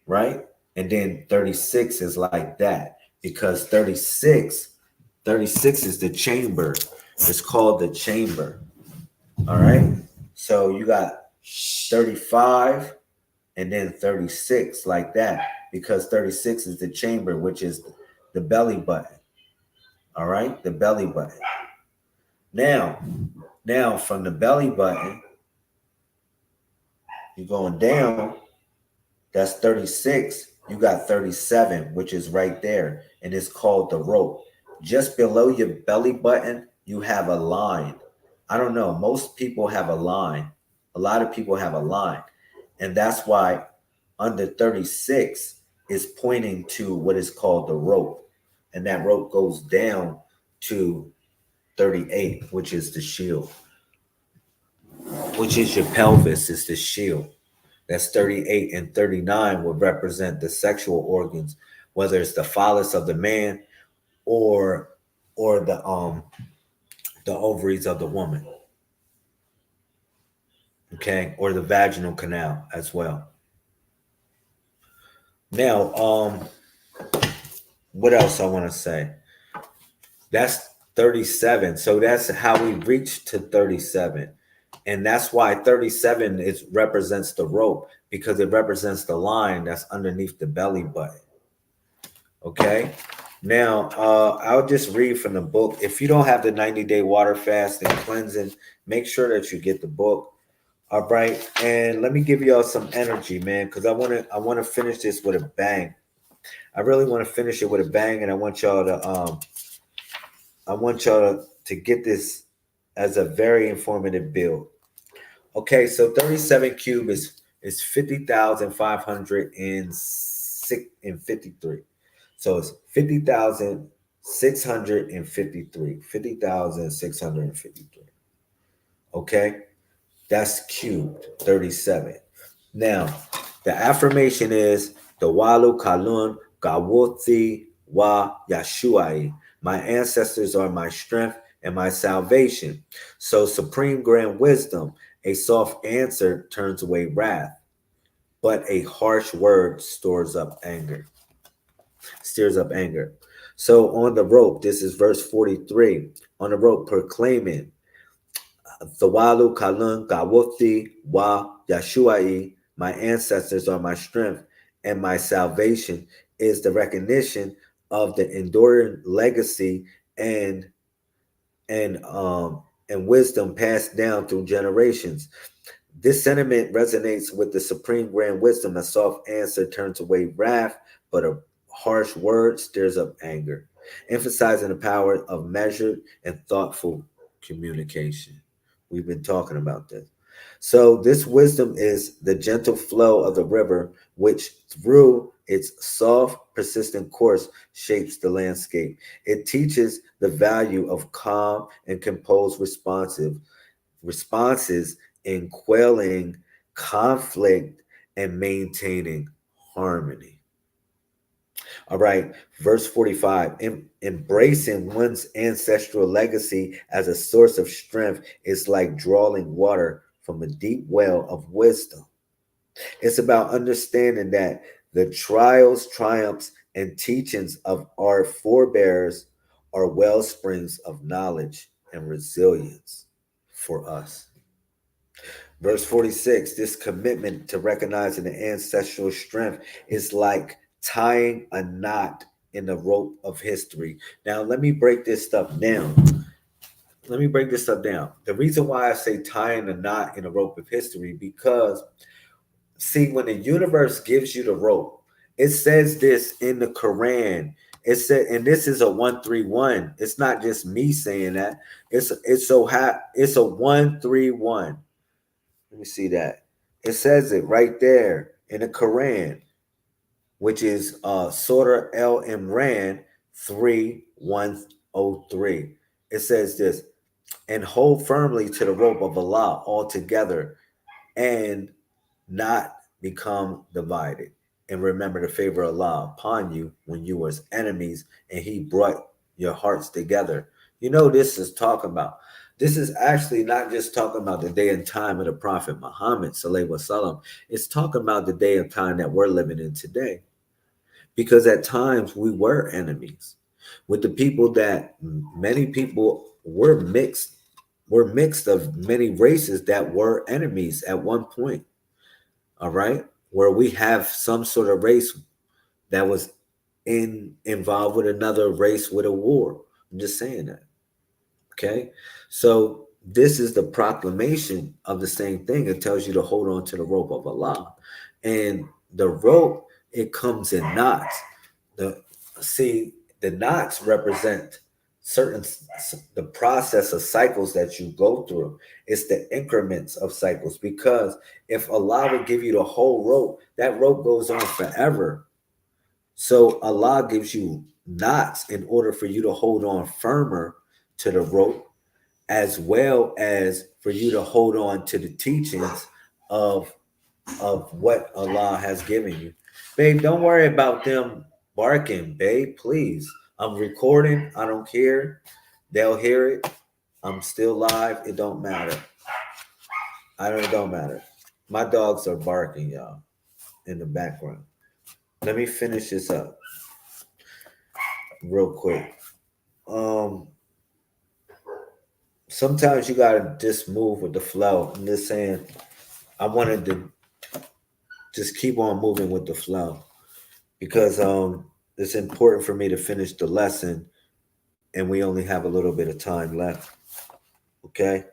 right? And then 36 is like that because 36 is the chamber. It's called the chamber. All right. So you got 35 and then 36 like that because 36 is the chamber, which is the belly button. All right. The belly button. Now from the belly button, you're going down. That's 36. You got 37, which is right there. And it's called the rope. Just below your belly button, you have a line. I don't know. Most people have a line. A lot of people have a line. And that's why under 36 is pointing to what is called the rope. And that rope goes down to 38, which is the shield. Which is your pelvis, is the shield. That's 38, and 39 would represent the sexual organs, whether it's the phallus of the man or the ovaries of the woman. Okay, or the vaginal canal as well. Now, what else I want to say? That's 37. So that's how we reach to 37. And that's why 37 represents the rope, because it represents the line that's underneath the belly button. Okay. Now, I'll just read from the book. If you don't have the 90-day water fast and cleansing, make sure that you get the book. All right. And let me give y'all some energy, man, because I want to finish this with a bang. I really want to finish it with a bang, and I want y'all to get this as a very informative build. Okay, so 37 cube is 50,553. So it's 50,653. 50,653. Okay, that's cubed 37. Now, the affirmation is the Walu Kalun Gawothi Wa Yashuai. My ancestors are my strength and my salvation. So supreme grand wisdom, a soft answer turns away wrath, but a harsh word stirs up anger. So on the rope, this is verse 43. On the rope, proclaiming, Thawalu Kalun Gawothi Wa Yashuai, my ancestors are my strength and my salvation, is the recognition of the enduring legacy and wisdom passed down through generations. This sentiment resonates with the supreme grand wisdom. A soft answer turns away wrath, but a harsh word stirs up anger, emphasizing the power of measured and thoughtful communication. We've been talking about this. So this wisdom is the gentle flow of the river, which through its soft, persistent course shapes the landscape. It teaches the value of calm and composed responses in quelling conflict and maintaining harmony. All right, verse 45, embracing one's ancestral legacy as a source of strength is like drawing water from a deep well of wisdom. It's about understanding that the trials, triumphs, and teachings of our forebears are well springs of knowledge and resilience for us. Verse 46, this commitment to recognizing the ancestral strength is like tying a knot in the rope of history. Now, let me break this stuff down. The reason why I say tying a knot in a rope of history, because see, when the universe gives you the rope, it says this in the Quran. It said, and this is a 131. It's not just me saying that. It's a 131. Let me see that. It says it right there in the Quran, which is Surah Al-Imran 3103. It says this, and hold firmly to the rope of Allah altogether, and not become divided. And remember the favor of Allah upon you when you was enemies, and he brought your hearts together. You know, this is talking about. This is actually not just talking about the day and time of the Prophet Muhammad sallallahu alaihi wasallam. It's talking about the day and time that we're living in today. Because at times we were enemies with the people that many people were mixed of many races that were enemies at one point. All right, where we have some sort of race that was involved with another race with a war. I'm just saying that. Okay, so this is the proclamation of the same thing. It tells you to hold on to the rope of Allah, and the rope, it comes in knots. The knots represent the process of cycles that you go through. It's the increments of cycles, because if Allah would give you the whole rope, that rope goes on forever. So Allah gives you knots in order for you to hold on firmer to the rope, as well as for you to hold on to the teachings of what Allah has given you. Babe, don't worry about them barking, babe, please. I'm recording. I don't care. They'll hear it. I'm still live. It don't matter. It don't matter. My dogs are barking, y'all, in the background. Let me finish this up real quick. Sometimes you gotta just move with the flow. I'm just saying, I wanted to just keep on moving with the flow, because it's important for me to finish the lesson, and we only have a little bit of time left. Okay?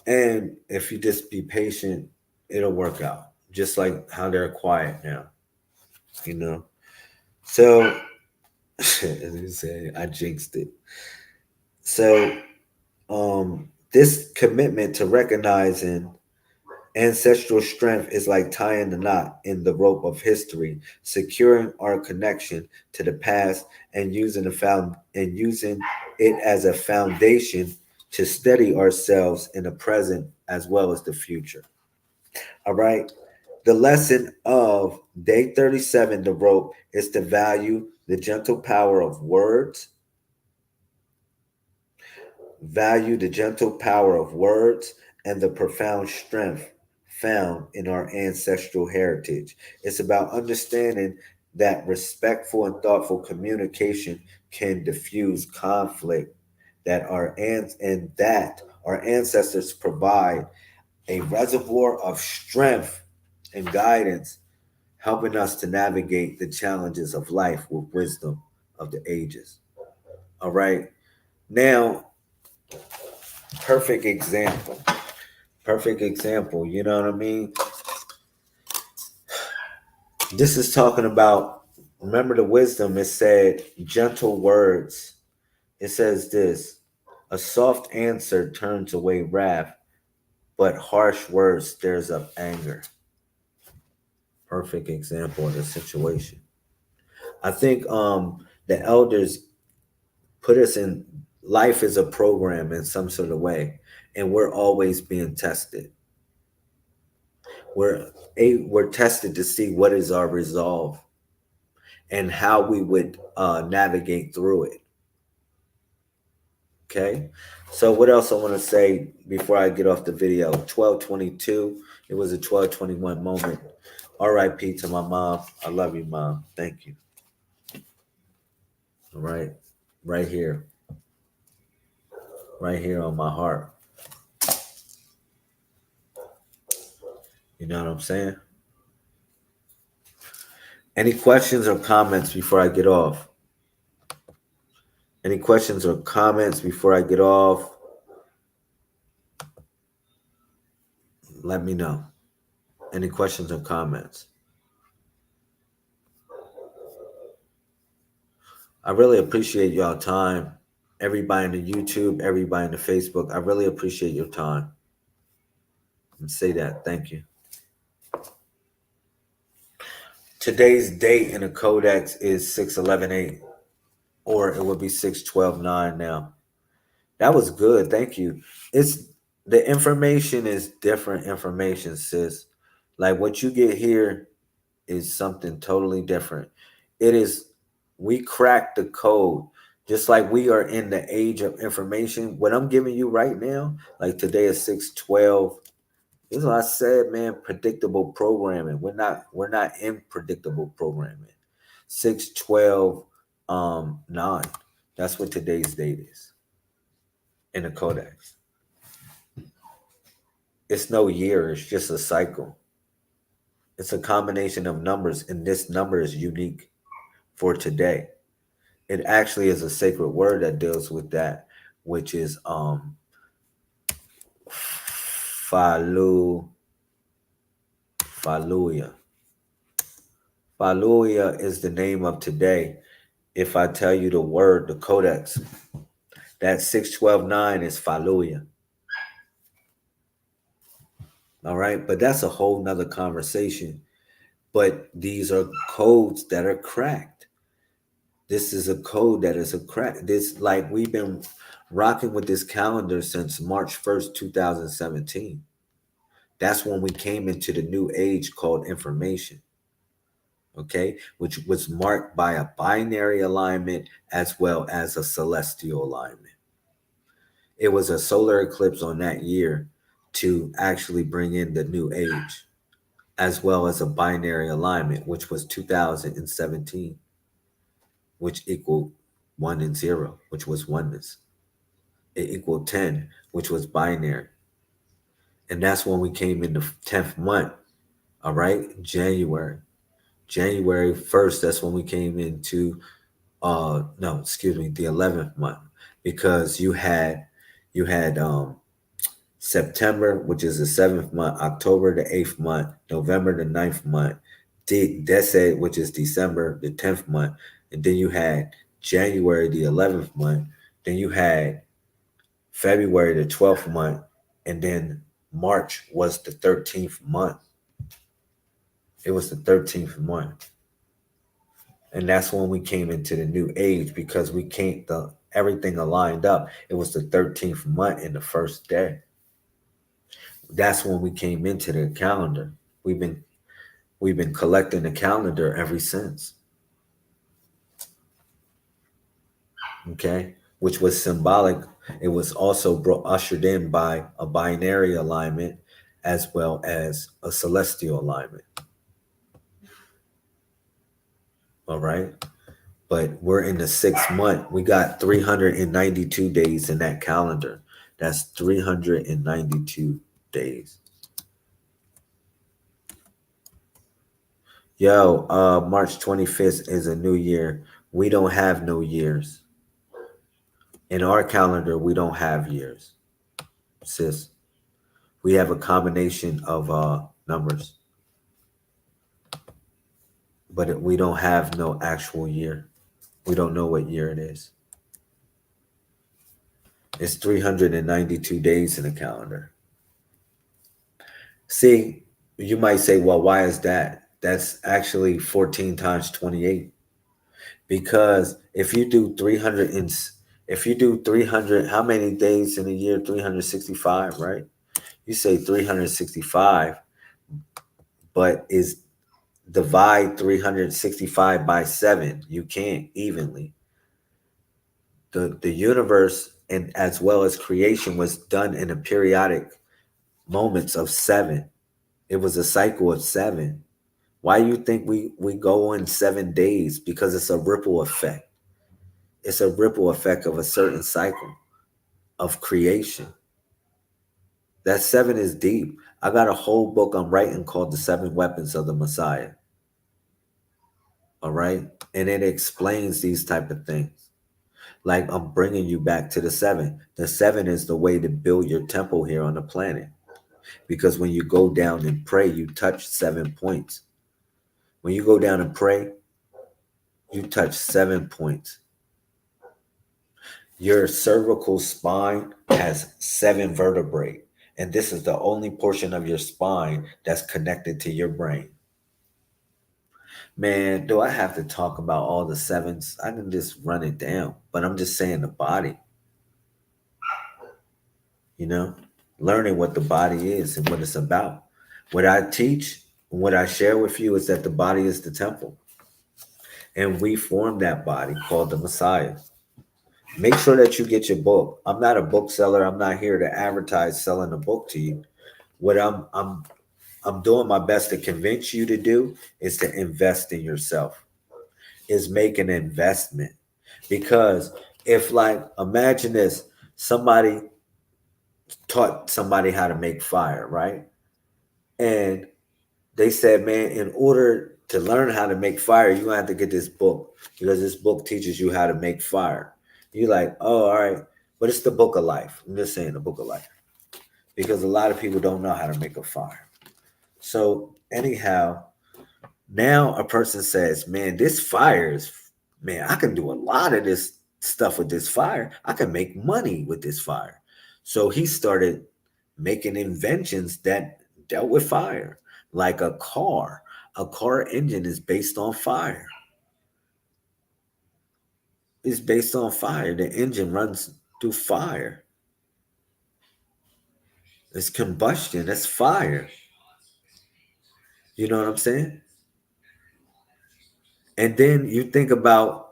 And if you just be patient, it'll work out. Just like how they're quiet now. You know? So, as you say, I jinxed it. So, this commitment to recognizing ancestral strength is like tying the knot in the rope of history, securing our connection to the past and using it as a foundation to steady ourselves in the present as well as the future. All right. The lesson of day 37, the rope, is to value the gentle power of words. Value the gentle power of words and the profound strength found in our ancestral heritage. It's about understanding that respectful and thoughtful communication can diffuse conflict, that our ancestors provide a reservoir of strength and guidance, helping us to navigate the challenges of life with wisdom of the ages. All right. Now, perfect example. You know what I mean? This is talking about, remember the wisdom, it said gentle words. It says this: a soft answer turns away wrath, but harsh words stirs up anger. Perfect example of the situation. I think the elders put us in life as a program in some sort of way, and we're always being tested. We're tested to see what is our resolve and how we would navigate through it. Okay, so what else I want to say before I get off the video? 12:22. It was a 12:21 moment. R.I.P. to my mom. I love you, Mom. Thank you. All right, right here on my heart. You know what I'm saying? Any questions or comments before I get off? Any questions or comments before I get off? Let me know. Any questions or comments? I really appreciate y'all time. Everybody in the YouTube, everybody in the Facebook. I really appreciate your time. And say that. Thank you. Today's date in the codex is 6/11/8, or it would be 6/12/9 now. That was good. Thank you. It's The information is different information, sis. Like what you get here is something totally different. It is, we cracked the code. Just like we are in the age of information. What I'm giving you right now, like today is 6/12. This is what I said, man. Predictable programming. We're not in predictable programming. 6/12 9. That's what today's date is in the codex. It's no year, it's just a cycle. It's a combination of numbers, and this number is unique for today. It actually is a sacred word that deals with that, which is Faluya. Faluya is the name of today. If I tell you the word, the codex, that 6/12 9 is Faluya. All right, but that's a whole nother conversation. But these are codes that are cracked. This is a code that is a crack. This, like, we've been rocking with this calendar since March 1st, 2017. That's when we came into the new age called information. Okay, which was marked by a binary alignment as well as a celestial alignment. It was a solar eclipse on that year to actually bring in the new age, as well as a binary alignment, which was 2017, which equaled 1 and 0, which was oneness. It equaled 10, which was binary. And that's when we came in the 10th month, all right? January 1st, that's when we came into, the 11th month, because you had September, which is the 7th month, October, the 8th month, November, the 9th month, Dece, which is December, the 10th month, and then you had January, the 11th month, then you had February, the 12th month, and then March was the 13th month. It was the 13th month. And that's when we came into the new age, because everything aligned up. It was the 13th month in the first day. That's when we came into the calendar. We've been collecting the calendar ever since. Okay, which was symbolic. It was also ushered in by a binary alignment as well as a celestial alignment. All right, but we're in the 6th month. We got 392 days in that calendar. That's 392 days. Yo, March 25th is a new year. We don't have no years. In our calendar, we don't have years, sis. We have a combination of numbers. But we don't have no actual year. We don't know what year it is. It's 392 days in the calendar. See, you might say, well, why is that? That's actually 14 times 28. Because if you do 300, how many days in a year? 365, right? You say 365, but divide 365 by 7. You can't evenly. The universe, and as well as creation, was done in a periodic moments of 7. It was a cycle of 7. Why do you think we go in 7 days? Because it's a ripple effect. It's a ripple effect of a certain cycle of creation. That 7 is deep. I got a whole book I'm writing called The 7 Weapons of the Messiah. All right. And it explains these type of things. Like, I'm bringing you back to the 7. The 7 is the way to build your temple here on the planet. Because when you go down and pray, you touch 7 points. When you go down and pray, you touch 7 points. Your cervical spine has 7 vertebrae. And this is the only portion of your spine that's connected to your brain. Man, do I have to talk about all the 7s? I can just run it down, but I'm just saying the body. You know, learning what the body is and what it's about. What I teach and what I share with you is that the body is the temple. And we form that body called the Messiah. Make sure that you get your book. I'm not a bookseller. I'm not here to advertise selling a book to you. What I'm doing my best to convince you to do is to invest in yourself. Is make an investment. Because if, like, imagine this, somebody taught somebody how to make fire, right? And they said, man, in order to learn how to make fire, you're gonna have to get this book because this book teaches you how to make fire. You're like, oh, all right, but it's the book of life. I'm just saying the book of life because a lot of people don't know how to make a fire. So anyhow, now a person says, man, this fire is, man, I can do a lot of this stuff with this fire. I can make money with this fire. So he started making inventions that dealt with fire, like a car. A car engine is based on fire. It's based on fire. The engine runs through fire. It's combustion. That's fire. You know what I'm saying? And then you think about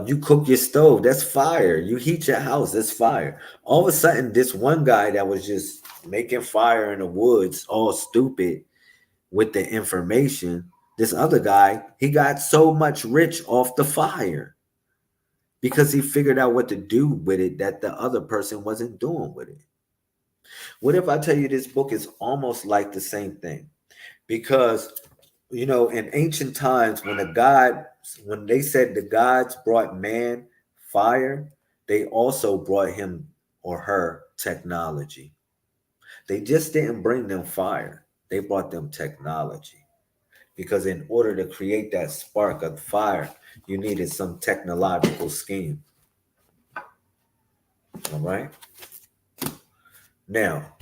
you cook your stove, that's fire. You heat your house, that's fire. All of a sudden, this one guy that was just making fire in the woods, all stupid with the information, this other guy, he got so much rich off the fire because he figured out what to do with it that the other person wasn't doing with it. What if I tell you this book is almost like the same thing? Because, you know, in ancient times, when they said the gods brought man fire, they also brought him or her technology. They just didn't bring them fire. They brought them technology. Because in order to create that spark of fire, you needed some technological scheme. All right? Now,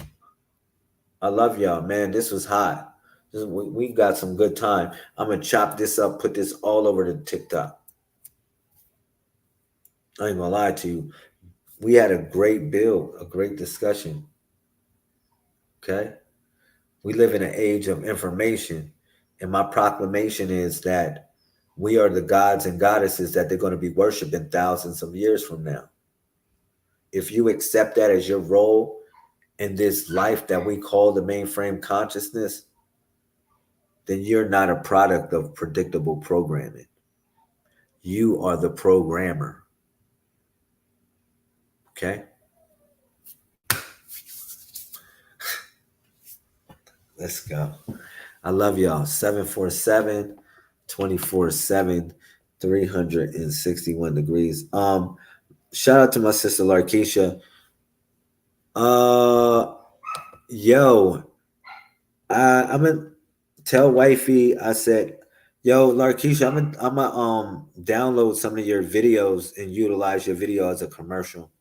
I love y'all, man. This was hot. We got some good time. I'm going to chop this up, put this all over the TikTok. I ain't going to lie to you. We had a great build, a great discussion. Okay? We live in an age of information. And my proclamation is that we are the gods and goddesses that they're going to be worshiping thousands of years from now. If you accept that as your role in this life that we call the mainframe consciousness, then you're not a product of predictable programming. You are the programmer. Okay? Let's go. I love y'all. 747 24/7, 361 degrees. Shout out to my sister Larkeisha. Yo, I'm gonna tell wifey. I said, yo, Larkeisha, I'm gonna download some of your videos and utilize your video as a commercial.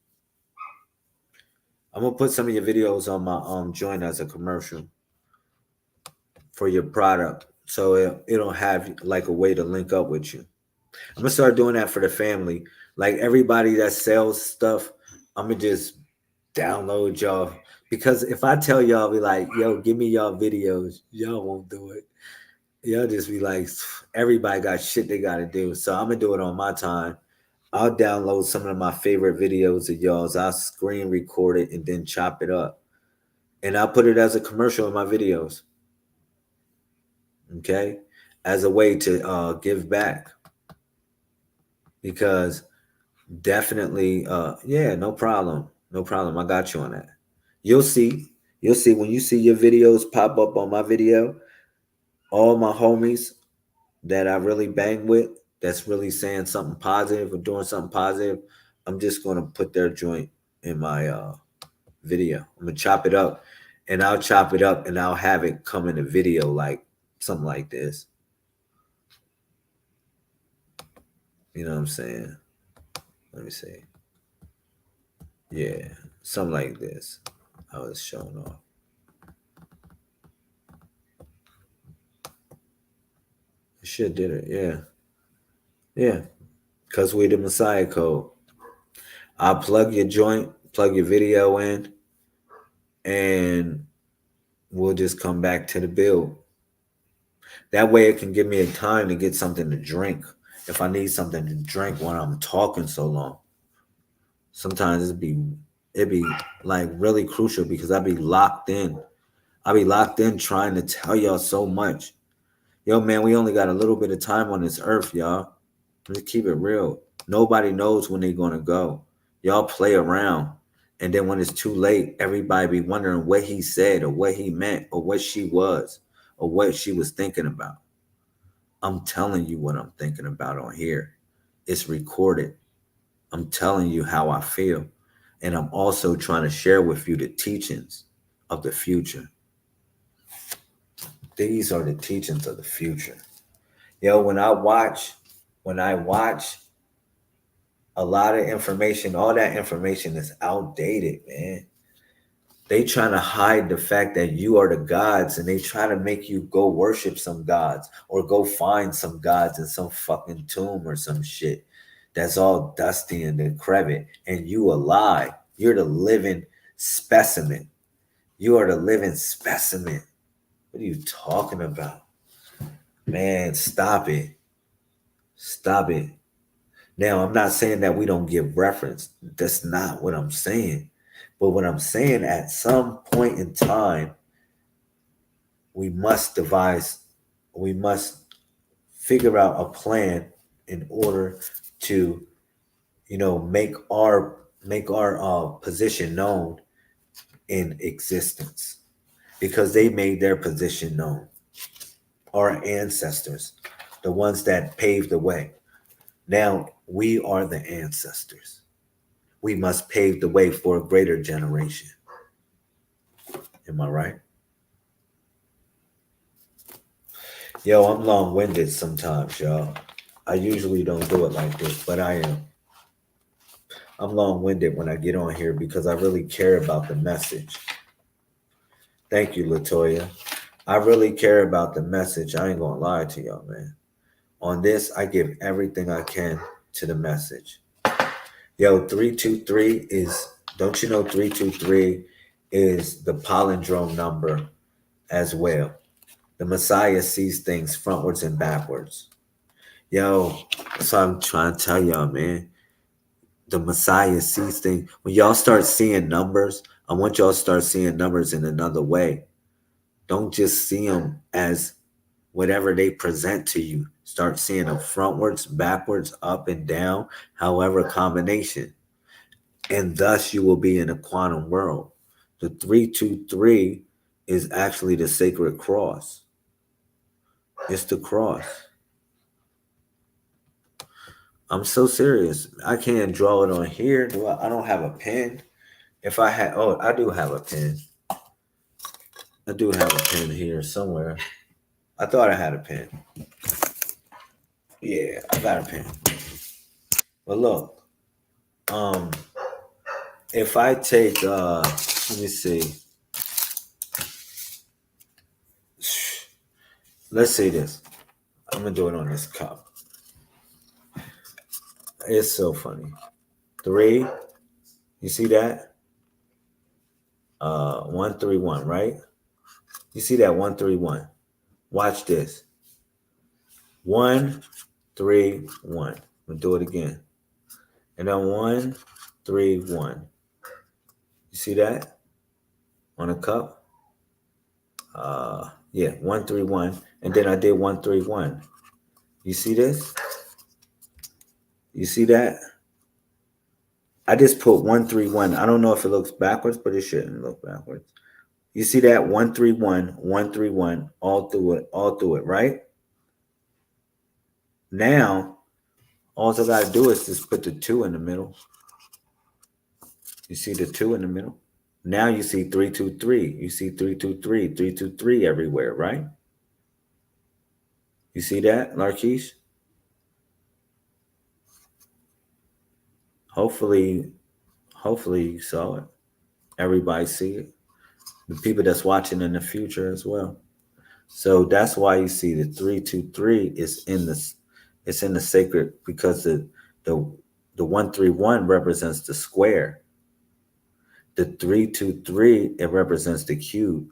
I'm gonna put some of your videos on my joint as a commercial for your product, so it'll have like a way to link up with you. I'm gonna start doing that for the family. Like everybody that sells stuff, I'm gonna just download y'all, because if I tell y'all, be like, yo, give me y'all videos, y'all won't do it. Y'all just be like, everybody got shit they gotta do. So I'm gonna do it on my time. I'll download some of my favorite videos of y'all's. I'll screen record it and then chop it up, and I'll put it as a commercial in my videos. Okay, as a way to give back, because definitely, yeah, no problem, I got you on that. You'll see when you see your videos pop up on my video, all my homies that I really bang with, that's really saying something positive or doing something positive, I'm just gonna put their joint in my video. I'm gonna chop it up, and I'll chop it up and I'll have it come in a video like something like this. You know what I'm saying? Let me see. Yeah, something like this. I was showing off. It should did it. Yeah. Yeah. Because we the Messiah code. I'll plug your joint, plug your video in,
and we'll just come back to the build. That way it can give me a time to get something to drink. If I need something to drink when I'm talking so long. Sometimes it'd be like really crucial because I'd be locked in. I'd be locked in trying to tell y'all so much. Yo, man, we only got a little bit of time on this earth, y'all. Let's keep it real. Nobody knows when they're gonna go. Y'all play around. And then when it's too late, everybody be wondering what he said or what he meant or what she was or what she was thinking about. I'm telling you what I'm thinking about on here. It's recorded. I'm telling you how I feel. And I'm also trying to share with you the teachings of the future. These are the teachings of the future. Yo, when I watch a lot of information, all that information is outdated, man. They trying to hide the fact that you are the gods, and they try to make you go worship some gods or go find some gods in some fucking tomb or some shit that's all dusty and decrepit, and you alive. You're the living specimen. You are the living specimen. What are you talking about? Man, stop it. Stop it. Now, I'm not saying that we don't give reference. That's not what I'm saying. But what I'm saying, at some point in time, we must figure out a plan in order to, make our position known in existence, because they made their position known. Our ancestors, the ones that paved the way. Now we are the ancestors. We must pave the way for a greater generation. Am I right? Yo, I'm long-winded sometimes, y'all. I usually don't do it like this, but I am. I'm long-winded when I get on here because I really care about the message. Thank you, Latoya. I really care about the message. I ain't gonna lie to y'all, man. On this, I give everything I can to the message. Yo, 323 is, don't you know 323 is the palindrome number as well. The Messiah sees things frontwards and backwards. Yo, that's what I'm trying to tell y'all, man. The Messiah sees things. When y'all start seeing numbers, I want y'all to start seeing numbers in another way. Don't just see them as whatever they present to you. Start seeing them frontwards, backwards, up and down, however combination. And thus you will be in a quantum world. The 323 is actually the sacred cross. It's the cross. I'm so serious. I can't draw it on here. I don't have a pen. If I had, I do have a pen. I do have a pen here somewhere. I thought I had a pen. Yeah, I got a pen. But look, if I take, let me see. Let's see this. I'm gonna do it on this cup. It's so funny. 3, you see that? 131, right? You see that 131? Watch this. 1, 3, 1. We'll do it again. And then 1, 3, 1. You see that on a cup? Yeah, 1, 3, 1. And then I did 1, 3, 1. You see this? You see that? I just put 1, 3, 1. I don't know if it looks backwards, but it shouldn't look backwards. You see that? 1, 3, 1, 1, 3, 1, all through it, right? Now, all I gotta do is just put the 2 in the middle. You see the 2 in the middle? Now you see 3, 2, 3. You see 3, 2, 3, 3, 2, 3 everywhere, right? You see that, Larkeesh? Hopefully you saw it. Everybody see it. The people that's watching in the future as well. So that's why you see the 3, 2, 3 is in this. It's in the sacred, because the 1, 3, 1 represents the square.
The 323, it represents the cube.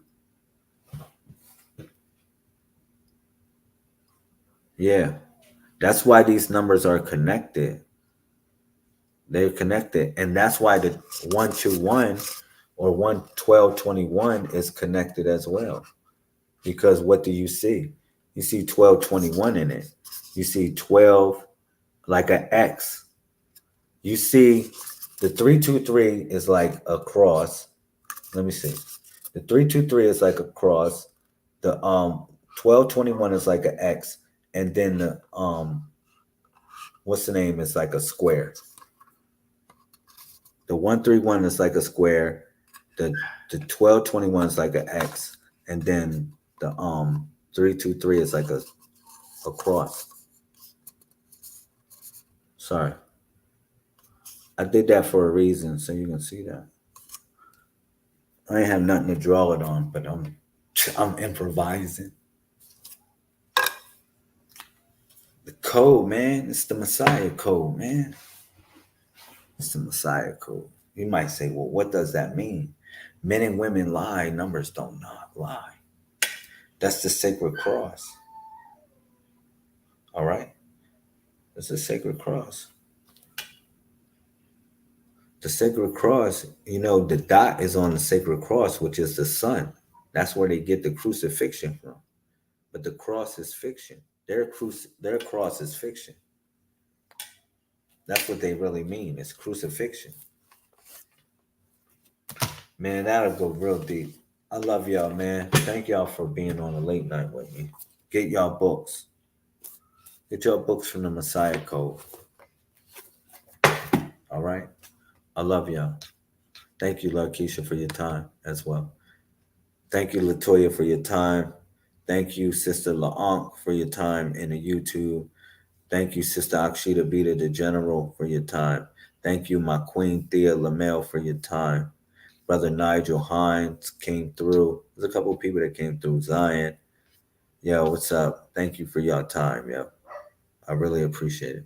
Yeah. That's why these numbers are connected. They're connected. And that's why the 121 or 11221 is connected as well. Because what do you see? You see 1221 in it. You see 12 like an X. You see the 323 is like a cross. Let me see. The 323 is like a cross. The 1221 is like an X. And then the what's the name? Is like a square. The 131 is like a square. The 1221 is like an X. And then the 323 is like a cross. Sorry. I did that for a reason, so you can see that. I ain't have nothing to draw it on, but I'm improvising. The code, man. It's the Messiah code, man. It's the Messiah code. You might say, well, what does that mean? Men and women lie, numbers don't not lie. That's the sacred cross. All right? It's the sacred cross. The sacred cross, you know, the dot is on the sacred cross, which is the sun. That's where they get the crucifixion from. But the cross is fiction. Their cross is fiction. That's what they really mean. It's crucifixion. Man, that'll go real deep. I love y'all, man. Thank y'all for being on a late night with me. Get y'all books. Get your books from the Messiah Code. All right? I love y'all. Thank you, Lakeisha, for your time as well. Thank you, Latoya, for your time. Thank you, Sister LaAnk, for your time in the YouTube. Thank you, Sister Akshita Beta, the General, for your time. Thank you, my Queen Thea Lamel, for your time. Brother Nigel Hines came through. There's a couple of people that came through. Zion. Yo, what's up? Thank you for your time, yo. I really appreciate it.